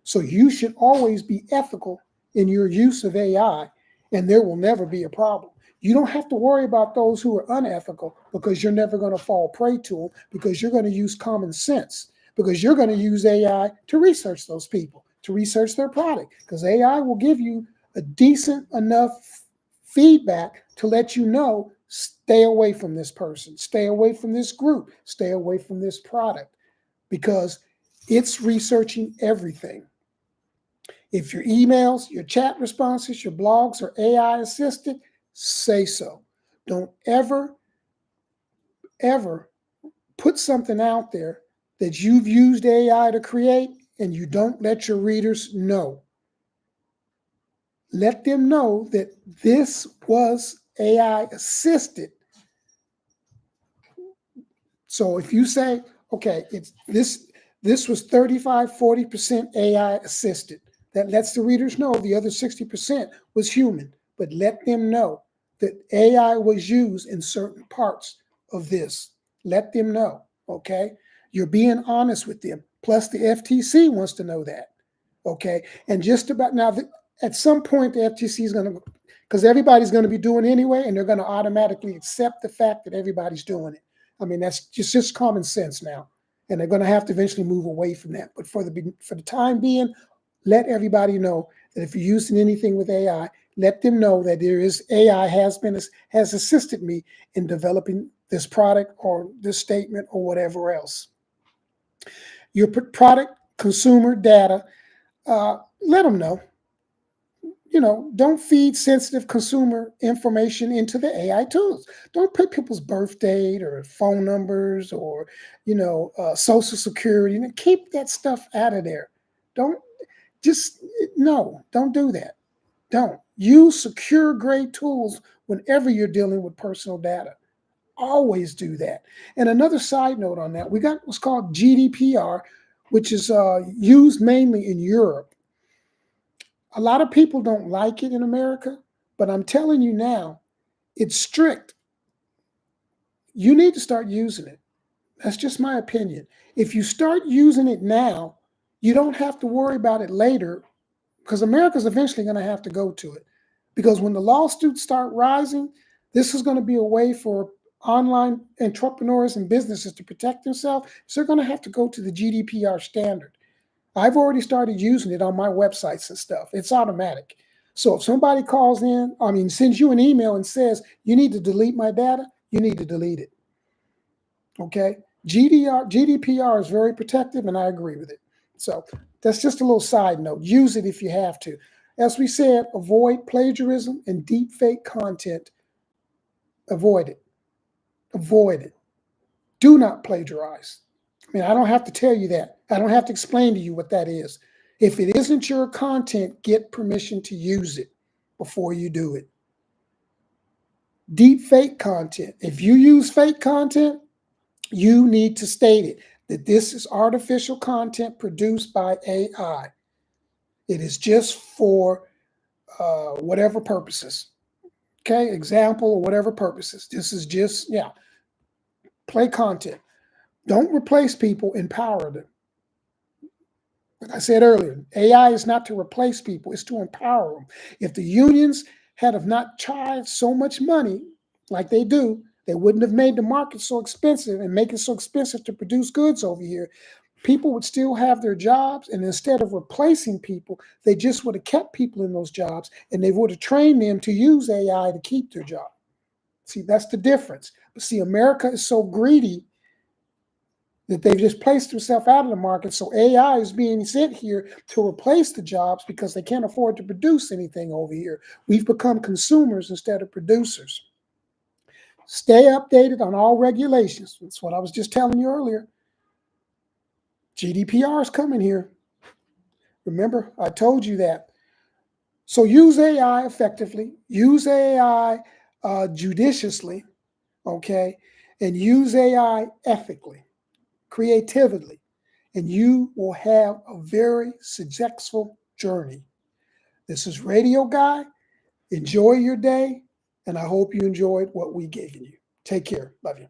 So you should always be ethical in your use of AI and there will never be a problem. You don't have to worry about those who are unethical because you're never going to fall prey to them because you're going to use common sense because you're going to use AI to research those people, to research their product because AI will give you a decent enough feedback to let you know, stay away from this person, stay away from this group, stay away from this product because it's researching everything. If your emails, your chat responses, your blogs are AI assisted, say so. Don't ever put something out there that you've used AI to create and you don't let your readers know. Let them know that this was AI assisted. So if you say, okay, it's this was 35, 40% AI assisted, that lets the readers know the other 60% was human, but let them know that AI was used in certain parts of this. Let them know, okay? You're being honest with them. Plus, the FTC wants to know that, okay? And just about now, at some point, the FTC is going to, because everybody's going to be doing it anyway, and they're going to automatically accept the fact that everybody's doing it. I mean, that's just common sense now, and they're going to have to eventually move away from that. But for the time being, let everybody know that if you're using anything with AI, let them know that there is AI has assisted me in developing this product or this statement or whatever else. Your product consumer data, let them know. Don't feed sensitive consumer information into the AI tools. Don't put people's birth date or phone numbers or, social security. Keep that stuff out of there. Don't don't do that. Don't use secure grade tools whenever you're dealing with personal data. Always do that. And another side note on that, we got what's called GDPR, which is used mainly in Europe. A lot of people don't like it in America, but I'm telling you now, it's strict. You need to start using it. That's just my opinion. If you start using it now, you don't have to worry about it later because America's eventually going to have to go to it. Because when the lawsuits start rising, this is going to be a way for online entrepreneurs and businesses to protect themselves. So they're going to have to go to the GDPR standard. I've already started using it on my websites and stuff. It's automatic. So if somebody sends you an email and says, you need to delete my data, you need to delete it. Okay? GDPR is very protective, and I agree with it. So that's just a little side note. Use it if you have to. As we said, avoid plagiarism and deep fake content. Avoid it. Avoid it. Do not plagiarize. I mean, I don't have to tell you that. I don't have to explain to you what that is. If it isn't your content, get permission to use it before you do it. Deep fake content. If you use fake content, you need to state it, that this is artificial content produced by AI. It is just for whatever purposes. Okay, example or whatever purposes. This is just, play content. Don't replace people, empower them. Like I said earlier, AI is not to replace people, it's to empower them. If the unions had have not charged so much money like they do, they wouldn't have made the market so expensive and make it so expensive to produce goods over here. People would still have their jobs, and instead of replacing people, they just would have kept people in those jobs, and they would have trained them to use AI to keep their job. See, that's the difference. But see, America is so greedy that they've just placed themselves out of the market. So AI is being sent here to replace the jobs because they can't afford to produce anything over here. We've become consumers instead of producers. Stay updated on all regulations. That's what I was just telling you earlier. GDPR is coming here. Remember, I told you that. So use AI effectively. Use AI judiciously, okay? And use AI ethically, creatively, and you will have a very successful journey. This is Radio Guy. Enjoy your day, and I hope you enjoyed what we gave you. Take care. Love you.